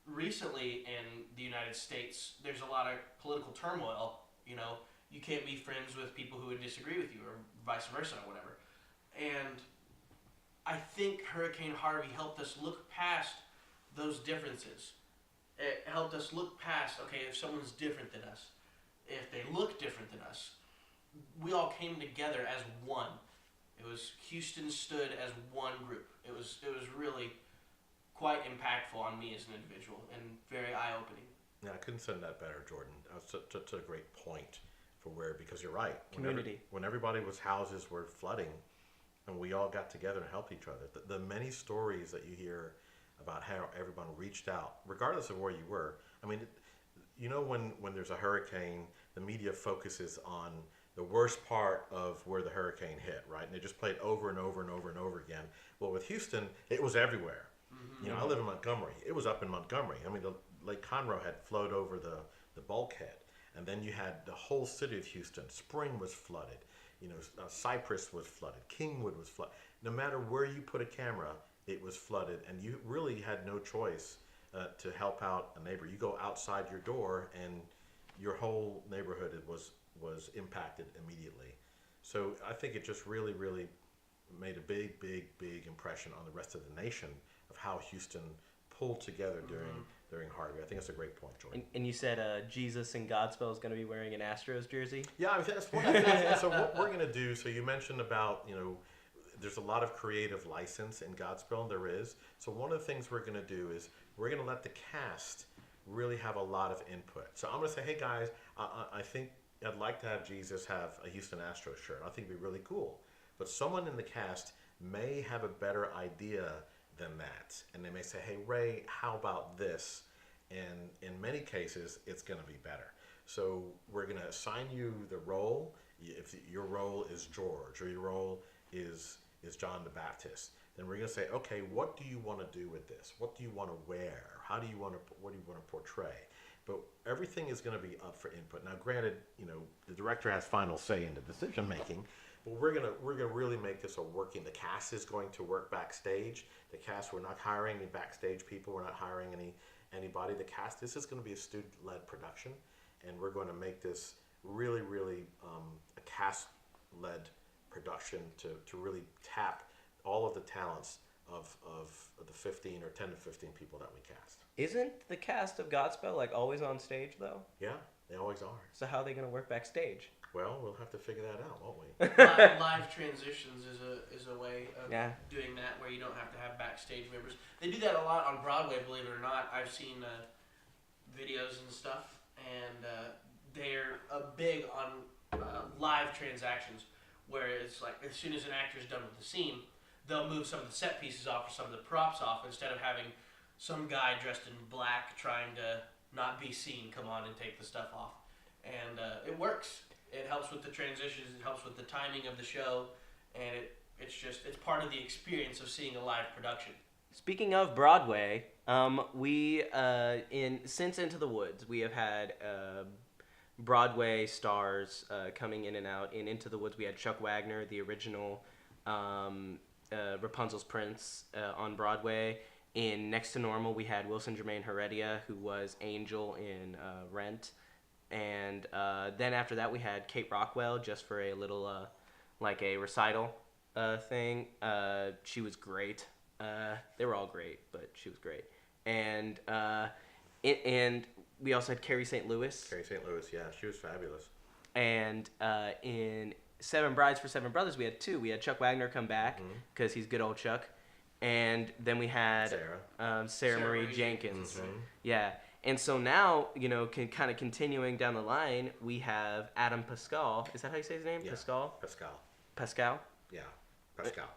Recently in the United States, there's a lot of political turmoil. You can't be friends with people who would disagree with you, or vice versa, or whatever. And I think Hurricane Harvey helped us look past those differences. It helped us look past, okay, if someone's different than us, if they look different than us, we all came together as one. Houston stood as one group. It was really quite impactful on me as an individual and very eye-opening. Yeah, I couldn't send that better, Jordan. That's such a great point because you're right. Community. When everybody's houses were flooding and we all got together and helped each other, the many stories that you hear about how everyone reached out, regardless of where you were. I mean, when there's a hurricane, the media focuses on the worst part of where the hurricane hit, right? And they just play it over and over and over and over again. Well, with Houston, it was everywhere. Mm-hmm. I live in Montgomery. It was up in Montgomery. I mean, the Lake Conroe had flowed over the bulkhead. And then you had the whole city of Houston. Spring was flooded. Cypress was flooded. Kingwood was flooded. No matter where you put a camera, it was flooded. And you really had no choice to help out a neighbor. You go outside your door and your whole neighborhood was impacted immediately. So I think it just really, really made a big, big, big impression on the rest of the nation of how Houston pulled together during Harvey. I think that's a great point, Jordan. And you said Jesus in Godspell is going to be wearing an Astros jersey? Yeah, that's one. So what we're going to do, so you mentioned about, there's a lot of creative license in Godspell, and there is. So one of the things we're going to do is we're going to let the cast really have a lot of input. So I'm going to say, hey guys, I think I'd like to have Jesus have a Houston Astros shirt. I think it'd be really cool. But someone in the cast may have a better idea than that. And they may say, hey, Ray, how about this? And in many cases, it's going to be better. So we're going to assign you the role. If your role is George or your role is John the Baptist, then we're going to say, okay, what do you want to do with this? What do you want to wear? What do you want to portray? But everything is going to be up for input. Now, granted, the director has final say in the decision making, but we're gonna really make this a working. The cast is going to work backstage. The cast, we're not hiring any backstage people. We're not hiring anybody. The cast, this is going to be a student-led production, and we're going to make this really, really a cast-led production to really tap all of the talents of the 15 or 10 to 15 people that we cast. Isn't the cast of Godspell like always on stage though? Yeah, they always are. So how are they gonna work backstage? Well, we'll have to figure that out, won't we? Live transitions is a way of doing that where you don't have to have backstage members. They do that a lot on Broadway, believe it or not. I've seen videos and stuff, and they're big on live transactions where it's like as soon as an actor's done with the scene, they'll move some of the set pieces off or some of the props off instead of having some guy dressed in black trying to not be seen come on and take the stuff off. And it works. It helps with the transitions. It helps with the timing of the show, and it's part of the experience of seeing a live production. Speaking of Broadway, we since Into the Woods, we have had Broadway stars coming in and out. In Into the Woods, we had Chuck Wagner, the original Rapunzel's Prince on Broadway. In Next to Normal, we had Wilson Jermaine Heredia, who was Angel in Rent. And then after that, we had Kate Rockwell just for a little, like a recital thing. She was great. They were all great, but she was great. And and we also had Carrie St. Louis. Carrie St. Louis, yeah, she was fabulous. And in Seven Brides for Seven Brothers, we had two. We had Chuck Wagner come back because he's good old Chuck. And then we had Sarah Marie Jenkins. Mm-hmm. Yeah. And so now, kind of continuing down the line, we have Adam Pascal. Is that how you say his name? Yeah. Pascal? Pascal. Yeah. Pascal.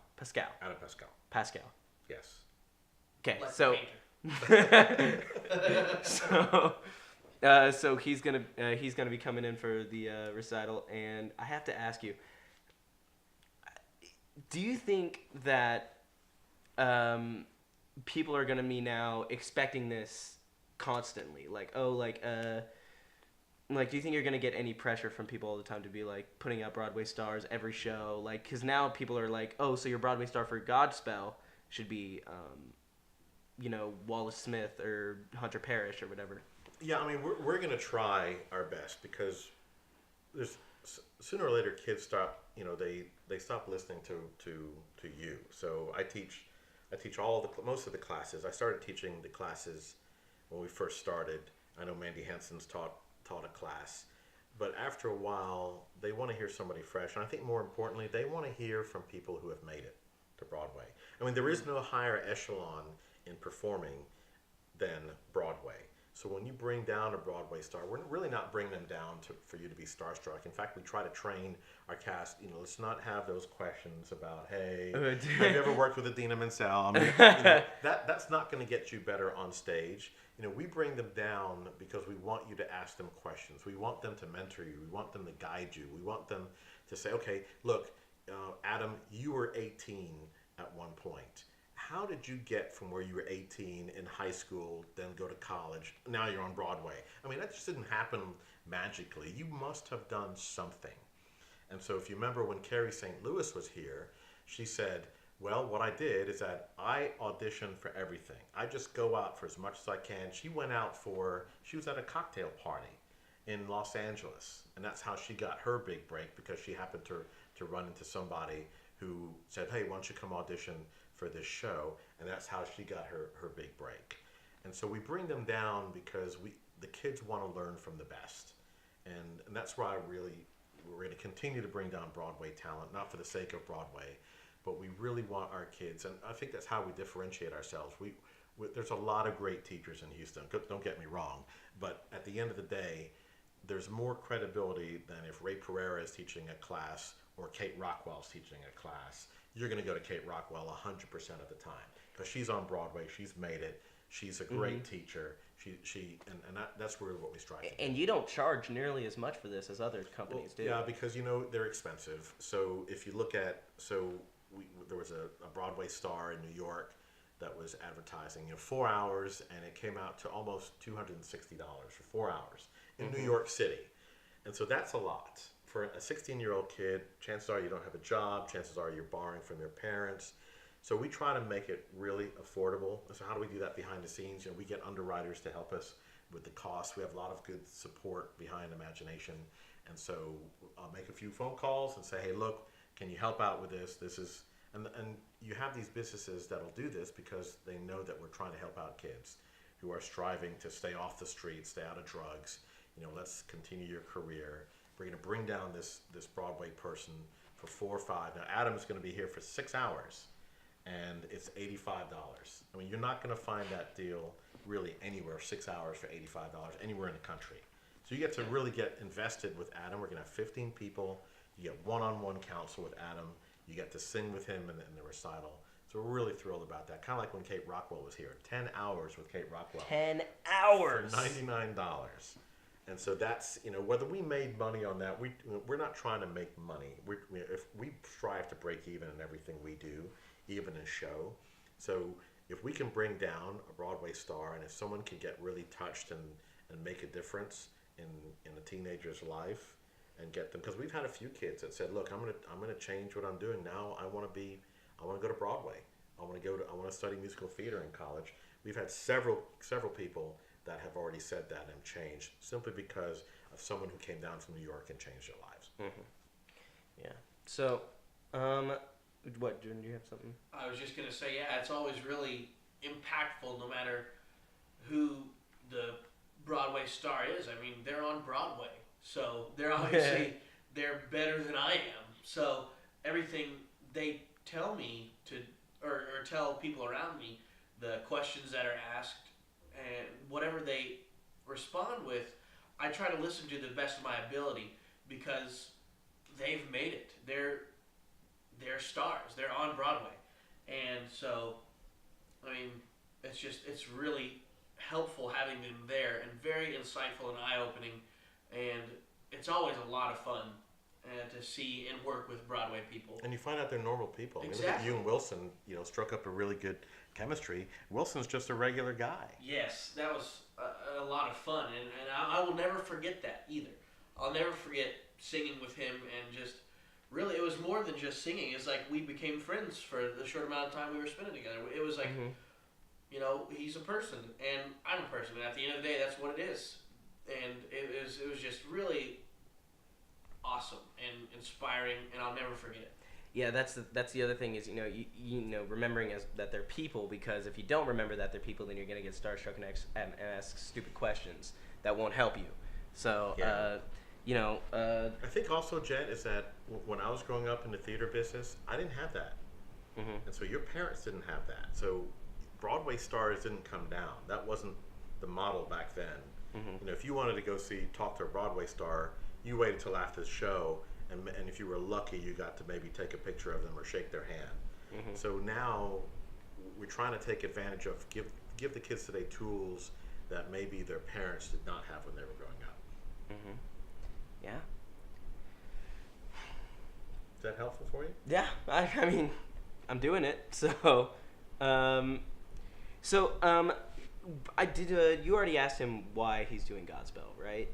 Adam Pascal. Pascal. Yes. Okay, Like so the so he's gonna be coming in for the recital, and I have to ask you, do you think that people are gonna be now expecting this constantly? Like, do you think you're gonna get any pressure from people all the time to be like putting out Broadway stars every show? Like, because now people are like, oh, so your Broadway star for Godspell should be, Wallace Smith or Hunter Parrish or whatever. Yeah, I mean, we're going to try our best because there's sooner or later kids stop, they stop listening to you. So I teach most of the classes. I started teaching the classes when we first started. I know Mandy Henson's taught a class. But after a while, they want to hear somebody fresh. And I think more importantly, they want to hear from people who have made it to Broadway. I mean, there is no higher echelon in performing than Broadway. So when you bring down a Broadway star, we're really not bringing them down for you to be starstruck. In fact, we try to train our cast, let's not have those questions about, hey, have you ever worked with Idina Menzel? I mean, that's not going to get you better on stage. We bring them down because we want you to ask them questions. We want them to mentor you. We want them to guide you. We want them to say, okay, look, Adam, you were 18 at one point. How did you get from where you were 18 in high school, then go to college, now you're on Broadway? I mean, that just didn't happen magically. You must have done something. And so if you remember when Carrie St. Louis was here, she said, well, what I did is that I auditioned for everything. I just go out for as much as I can. She was at a cocktail party in Los Angeles, and that's how she got her big break, because she happened to run into somebody who said, hey, why don't you come audition for this show? And that's how she got her big break. And so we bring them down because the kids want to learn from the best. And that's why we're going to continue to bring down Broadway talent, not for the sake of Broadway, but we really want our kids, and I think that's how we differentiate ourselves. there's a lot of great teachers in Houston. Don't get me wrong, but at the end of the day, there's more credibility than if Ray Pereira is teaching a class or Kate Rockwell's teaching a class. You're going to go to Kate Rockwell 100% of the time because she's on Broadway. She's made it. She's a great teacher. That's really what we strive to do. And you don't charge nearly as much for this as other companies do. Yeah, because they're expensive. So if you look at there was a Broadway star in New York that was advertising 4 hours, and it came out to almost $260 for 4 hours in New York City, and so that's a lot for a 16-year-old kid. Chances are you don't have a job. Chances are you're borrowing from your parents. So we try to make it really affordable. So how do we do that behind the scenes? We get underwriters to help us with the cost. We have a lot of good support behind Imagination, and so I'll make a few phone calls and say, hey, look, can you help out with this? This is and you have these businesses that'll do this because they know that we're trying to help out kids who are striving to stay off the streets, stay out of drugs. Let's continue your career. We're going to bring down this Broadway person for 4 or 5. Now Adam's going to be here for 6 hours, and it's $85. I mean, you're not going to find that deal really anywhere. 6 hours for $85 anywhere in the country. So you get to really get invested with Adam. We're going to have 15 people. You get one-on-one counsel with Adam. You get to sing with him in the recital. So we're really thrilled about that. Kind of like when Kate Rockwell was here. 10 hours with Kate Rockwell. 10 hours! For $99. And so that's, whether we made money on that, we're not trying to make money. If we strive to break even in everything we do, even in show. So if we can bring down a Broadway star, and if someone can get really touched and make a difference in a teenager's life and get them, because we've had a few kids that said, look, I'm gonna change what I'm doing now. I want to go to Broadway. I want to study musical theater in college. We've had several people that have already said that and changed simply because of someone who came down from New York and changed their lives. Mm-hmm. Yeah. So, what, Jordan, do you have something? I was just going to say, yeah, it's always really impactful no matter who the Broadway star is. I mean, they're on Broadway, so they're obviously, they're better than I am. So everything they tell me or tell people around me, the questions that are asked, and whatever they respond with, I try to listen to the best of my ability because they've made it. They're stars. They're on Broadway. And so, I mean, it's really helpful having them there and very insightful and eye-opening. And it's always a lot of fun to see and work with Broadway people. And you find out they're normal people. Exactly. I mean, look at you and Wilson, struck up a really good chemistry. Wilson's just a regular guy. Yes, that was a lot of fun, and I will never forget that either. I'll never forget singing with him, and just really, it was more than just singing. It's like we became friends for the short amount of time we were spending together. It was like, he's a person, and I'm a person, and at the end of the day, that's what it is. And it was just really awesome and inspiring, and I'll never forget it. Yeah, that's the other thing is remembering that they're people, because if you don't remember that they're people, then you're gonna get starstruck and ask stupid questions that won't help you. So I think also, Jet, is that when I was growing up in the theater business, I didn't have that, and so your parents didn't have that. So Broadway stars didn't come down. That wasn't the model back then. If you wanted to talk to a Broadway star, you waited till after the show. And if you were lucky, you got to maybe take a picture of them or shake their hand. So now we're trying to take advantage of give the kids today tools that maybe their parents did not have when they were growing up. Yeah. Is that helpful for you? Yeah, I mean, I'm doing it. So, I did. You already asked him why he's doing Godspell, right?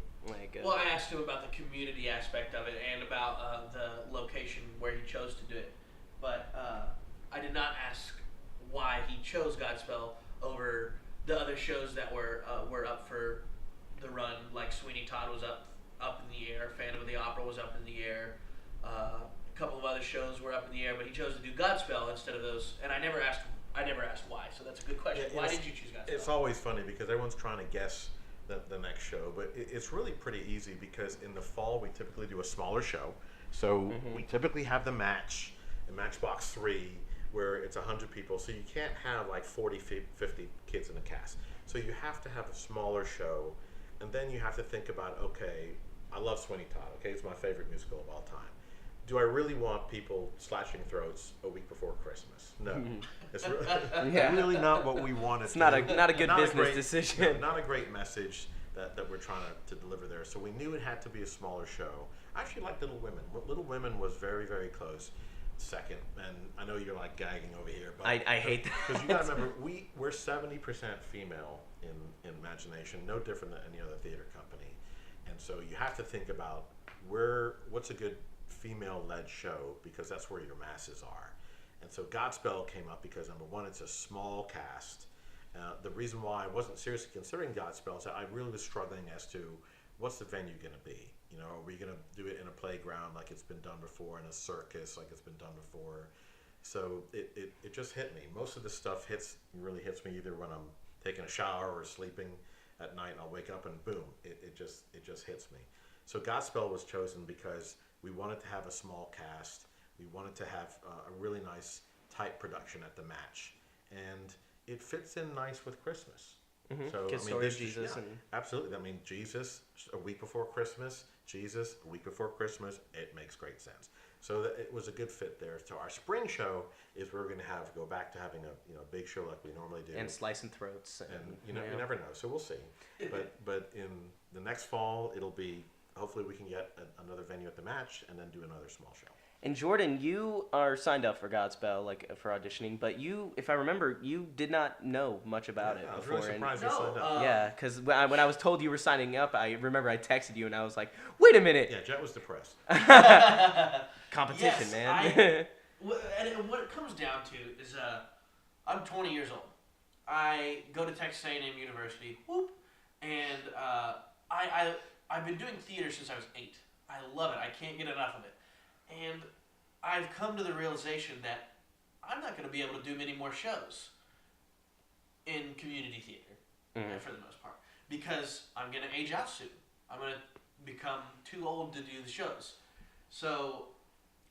Well, I asked him about the community aspect of it and about the location where he chose to do it, but I did not ask why he chose Godspell over the other shows that were up for the run. Like Sweeney Todd was up in the air, Phantom of the Opera was up in the air, a couple of other shows were up in the air, but he chose to do Godspell instead of those. And I never asked why. So that's a good question. Yeah, why did you choose Godspell? It's always funny because everyone's trying to guess the next show, but it's really pretty easy because in the fall we typically do a smaller show. So we typically have the match in Matchbox 3 where it's 100 people, so you can't have like 40, 50 kids in the cast. So you have to have a smaller show, and then you have to think about, okay, I love Sweeney Todd, okay, it's my favorite musical of all time. Do I really want people slashing throats a week before Christmas? No. It's really not what we want. It's not a good business decision. No, not a great message that we're trying to deliver there. So we knew it had to be a smaller show. I actually liked Little Women. Little Women was very, very close second. And I know you're like gagging over here. But I hate that. Because you got to remember, we're 70% female in imagination, no different than any other theater company. And so you have to think about what's a good female-led show, because that's where your masses are. And so Godspell came up because, number one, it's a small cast. The reason why I wasn't seriously considering Godspell is that I really was struggling as to what's the venue going to be. You know, are we going to do it in a playground like it's been done before, in a circus like it's been done before? So it just hit me. Most of the stuff really hits me either when I'm taking a shower or sleeping at night, and I'll wake up and boom, it just hits me. So Godspell was chosen because we wanted to have a small cast. We wanted to have a really nice, tight production at the match. And it fits in nice with Christmas. Mm-hmm. So, story of Jesus. Yeah, absolutely. I mean, Jesus a week before Christmas, Jesus a week before Christmas, it makes great sense. So it was a good fit there. So our spring show is we're going to go back to having a big show like we normally do. And slicing throats. And you never know. So we'll see. But in the next fall, it'll be, hopefully we can get another venue at the match and then do another small show. And Jordan, you are signed up for Godspell, like for auditioning, but you, if I remember, you did not know much about it I was before. really surprised you signed up. Yeah, because when I was told you were signing up, I remember I texted you and I was like, "Wait a minute!" Yeah, Jet was depressed. Competition, Yes, man. And what it comes down to is, I'm 20 years old. I go to Texas A&M University, and I've been doing theater since I was 8. I love it. I can't get enough of it. And I've come to the realization that I'm not going to be able to do many more shows in community theater, for the most part, because I'm going to age out soon. I'm going to become too old to do the shows. So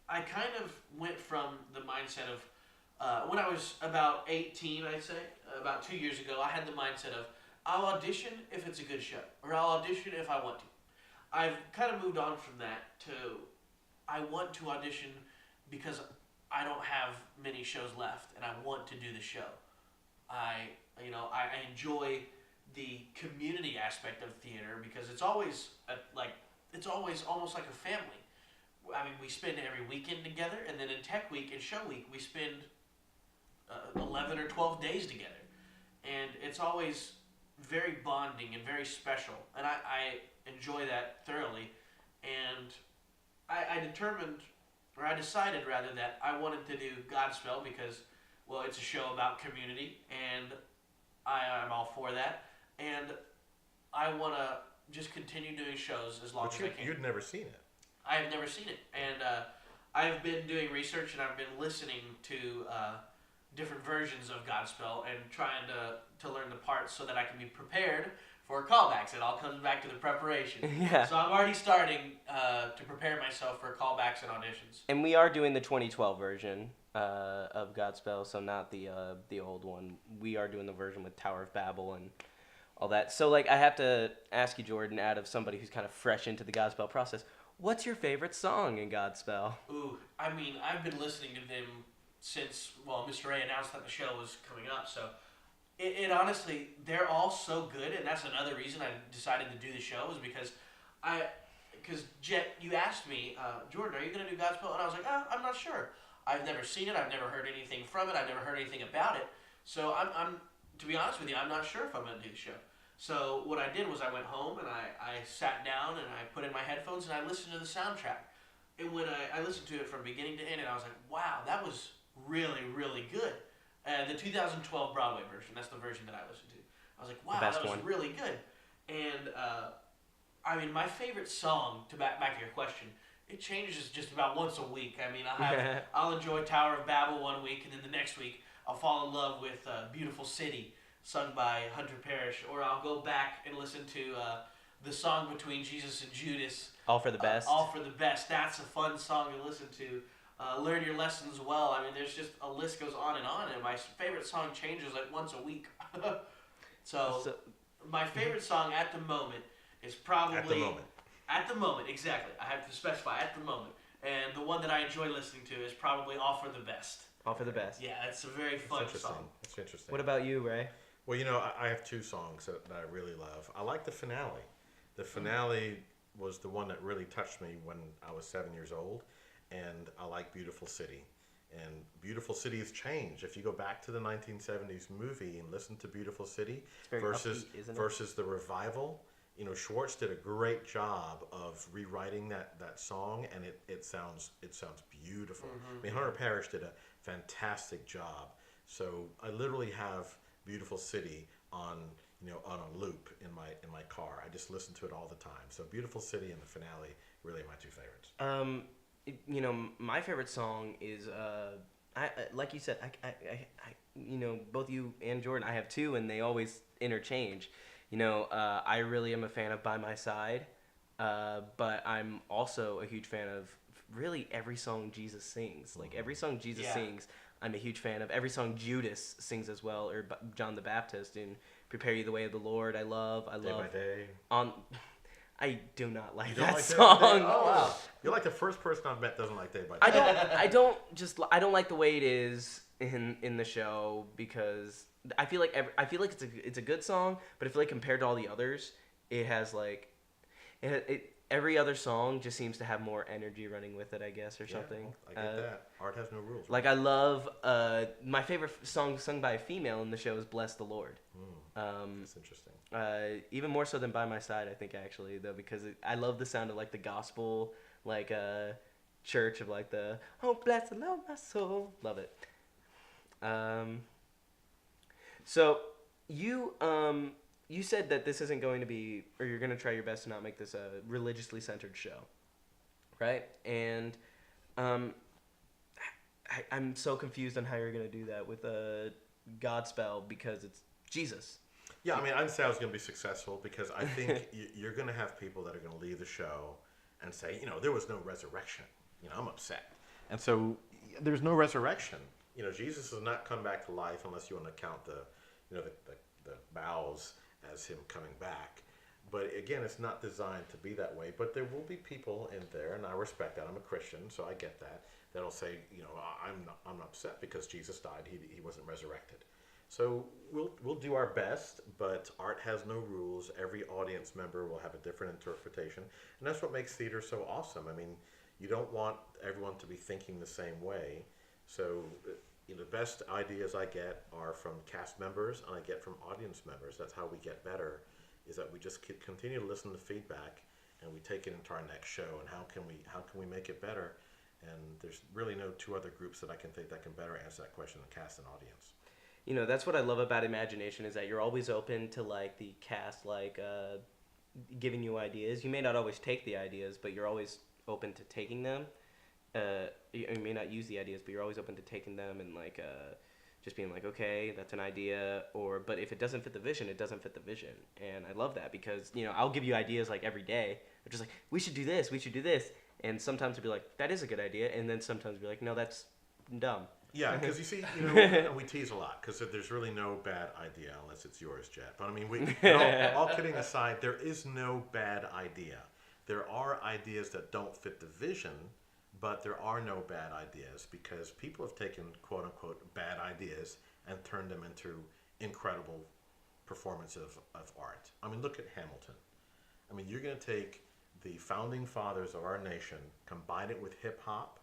I kind of went from the mindset of, when I was about 18, I'd say, about 2 years ago, I had the mindset of, I'll audition if it's a good show, or I'll audition if I want to. I've kind of moved on from that to, I want to audition because I don't have many shows left, and I want to do the show. I enjoy the community aspect of theater because it's always almost like a family. I mean, we spend every weekend together, and then in Tech Week and Show Week, we spend 11 or 12 days together. And it's always very bonding and very special, and I enjoy that thoroughly. And I decided that I wanted to do Godspell because, well, it's a show about community, and I'm all for that. And I want to just continue doing shows as long as I can. You'd never seen it. I have never seen it, and I've been doing research, and I've been listening to different versions of Godspell and trying to learn the parts so that I can be prepared for callbacks. It all comes back to the preparation. Yeah. So I'm already starting to prepare myself for callbacks and auditions. And we are doing the 2012 version of Godspell, so not the old one. We are doing the version with Tower of Babel and all that. So, like, I have to ask you, Jordan, out of somebody who's kind of fresh into the Godspell process, what's your favorite song in Godspell? Ooh, I mean, I've been listening to them since, well, Mr. A announced that the show was coming up, so it honestly, they're all so good, and that's another reason I decided to do the show, is because Jet, you asked me, Jordan, are you going to do Godspell? And I was like, I'm not sure. I've never seen it, I've never heard anything from it, I've never heard anything about it, so I'm to be honest with you, I'm not sure if I'm going to do the show. So what I did was I went home and I sat down and I put in my headphones and I listened to the soundtrack. And when I listened to it from beginning to end, and I was like, wow, that was really, really good. The 2012 Broadway version, that's the version that I listened to. I was like, wow, that was really good. And, I mean, my favorite song, to back to your question, it changes just about once a week. I mean, I'll enjoy Tower of Babel one week, and then the next week I'll fall in love with Beautiful City, sung by Hunter Parrish, or I'll go back and listen to the song between Jesus and Judas. All for the Best. All for the Best. That's a fun song to listen to. Learn Your Lessons Well. I mean, there's just a list goes on, and my favorite song changes like once a week. So my favorite song at the moment is probably At the moment. At the moment, exactly. I have to specify at the moment, and the one that I enjoy listening to is probably "All for the Best." All for the best. Yeah, it's a very fun song. That's interesting. What about you, Ray? Well, I have two songs that I really love. I like the finale. The finale was the one that really touched me when I was 7 years old, and I like Beautiful City. And Beautiful City has changed. If you go back to the 1970s movie and listen to Beautiful City versus upbeat, isn't it? versus the revival, Schwartz did a great job of rewriting that song, and it sounds beautiful. I mean, Hunter Parrish did a fantastic job. So I literally have Beautiful City on a loop in my car. I just listen to it all the time. So Beautiful City and the finale really are my two favorites. My favorite song is like you said, I both you and Jordan, I have two, and they always interchange. I really am a fan of By My Side, but I'm also a huge fan of really every song Jesus sings. Like every song Jesus sings, I'm a huge fan of. Every song Judas sings as well, or John the Baptist in "Prepare You the Way of the Lord." I love. Day by Day. I do not like You don't that like song. Day by Day? Oh wow! You're like the first person I've met doesn't like Day by Day. I don't like the way it is in the show, because I feel like it's a good song, but I feel like compared to all the others, it has like every other song just seems to have more energy running with it, I guess, or something. I get that. Art has no rules. Like I love my favorite song sung by a female in the show is "Bless the Lord." That's interesting. Even more so than "By My Side," I think, actually, though, because I love the sound of like the gospel, like church of like the "Oh bless the Lord my soul." Love it. So you said that this isn't going to be, or you're going to try your best to not make this a religiously centered show, right? And I'm so confused on how you're going to do that with a Godspell, because it's Jesus. Yeah, I mean, I'd say I was going to be successful, because I think you're going to have people that are going to leave the show and say, there was no resurrection. I'm upset. And so there's no resurrection. Jesus has not come back to life, unless you want to count the bows as him coming back. But again, it's not designed to be that way. But there will be people in there, and I respect that. I'm a Christian, so I get that. That'll say, I'm upset because Jesus died. He wasn't resurrected. So we'll do our best, but art has no rules. Every audience member will have a different interpretation, and that's what makes theater so awesome. I mean, you don't want everyone to be thinking the same way. So the best ideas I get are from cast members, and I get from audience members. That's how we get better, is that we just continue to listen to feedback, and we take it into our next show, and how can we make it better? And there's really no two other groups that I can think that can better answer that question than cast and audience. That's what I love about Imagination, is that you're always open to like the cast, like giving you ideas. You may not always take the ideas, but you're always open to taking them. You may not use the ideas, but you're always open to taking them and like just being like, okay, that's an idea, but if it doesn't fit the vision, it doesn't fit the vision. And I love that, because I'll give you ideas like every day. I'm just like, we should do this, and sometimes I'll be like, that is a good idea, and then sometimes I'll be like, no, that's dumb. Yeah, because you see, we tease a lot, because there's really no bad idea unless it's yours, Jet. But I mean, all kidding aside, there is no bad idea. There are ideas that don't fit the vision, but there are no bad ideas, because people have taken quote unquote bad ideas and turned them into incredible performance of art. I mean, look at Hamilton. I mean, you're going to take the founding fathers of our nation, combine it with hip hop,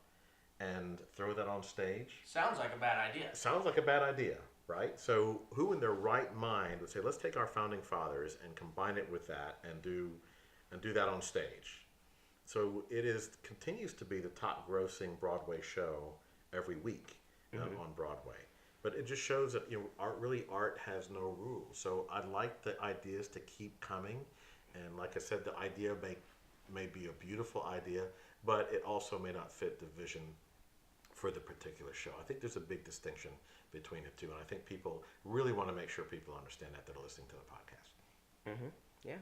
and throw that on stage. Sounds like a bad idea. Sounds like a bad idea, right? So who in their right mind would say, let's take our founding fathers and combine it with that and do that on stage? So it continues to be the top grossing Broadway show every week on Broadway. But it just shows that art has no rules. So I'd like the ideas to keep coming, and like I said, the idea may be a beautiful idea, but it also may not fit the vision for the particular show. I think there's a big distinction between the two, and I think people really want to make sure people understand that are listening to the podcast. Yeah.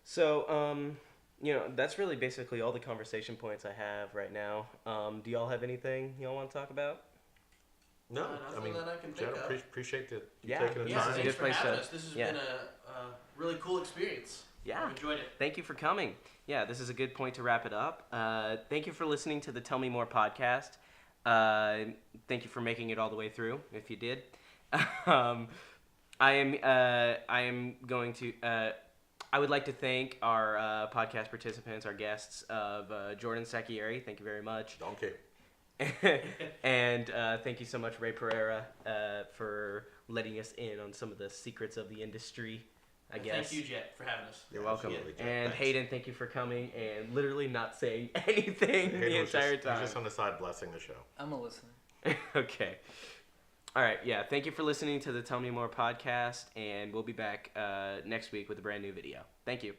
So that's really basically all the conversation points I have right now. Do y'all have anything y'all want to talk about? No, Nothing I mean, that I can Jed, think of. appreciate you Yeah, taking the this Yeah, is a time. good thanks for place having to- us. This has yeah. been a really cool experience. Yeah. I've enjoyed it. Thank you for coming. Yeah, this is a good point to wrap it up. Thank you for listening to the Tell Me More podcast. Thank you for making it all the way through, if you did. I am going to. I would like to thank our podcast participants, our guests of Jordan Sacchierri. Thank you very much. Donkey. And thank you so much, Ray Pereira, for letting us in on some of the secrets of the industry, I guess. Thank you, Jet, for having us. You're welcome. Absolutely, Jet. And Thanks. Hayden, thank you for coming and literally not saying anything Hayden the was entire just, time. He's just on the side blessing the show. I'm a listener. Okay. All right. Yeah. Thank you for listening to the Tell Me More podcast, and we'll be back next week with a brand new video. Thank you.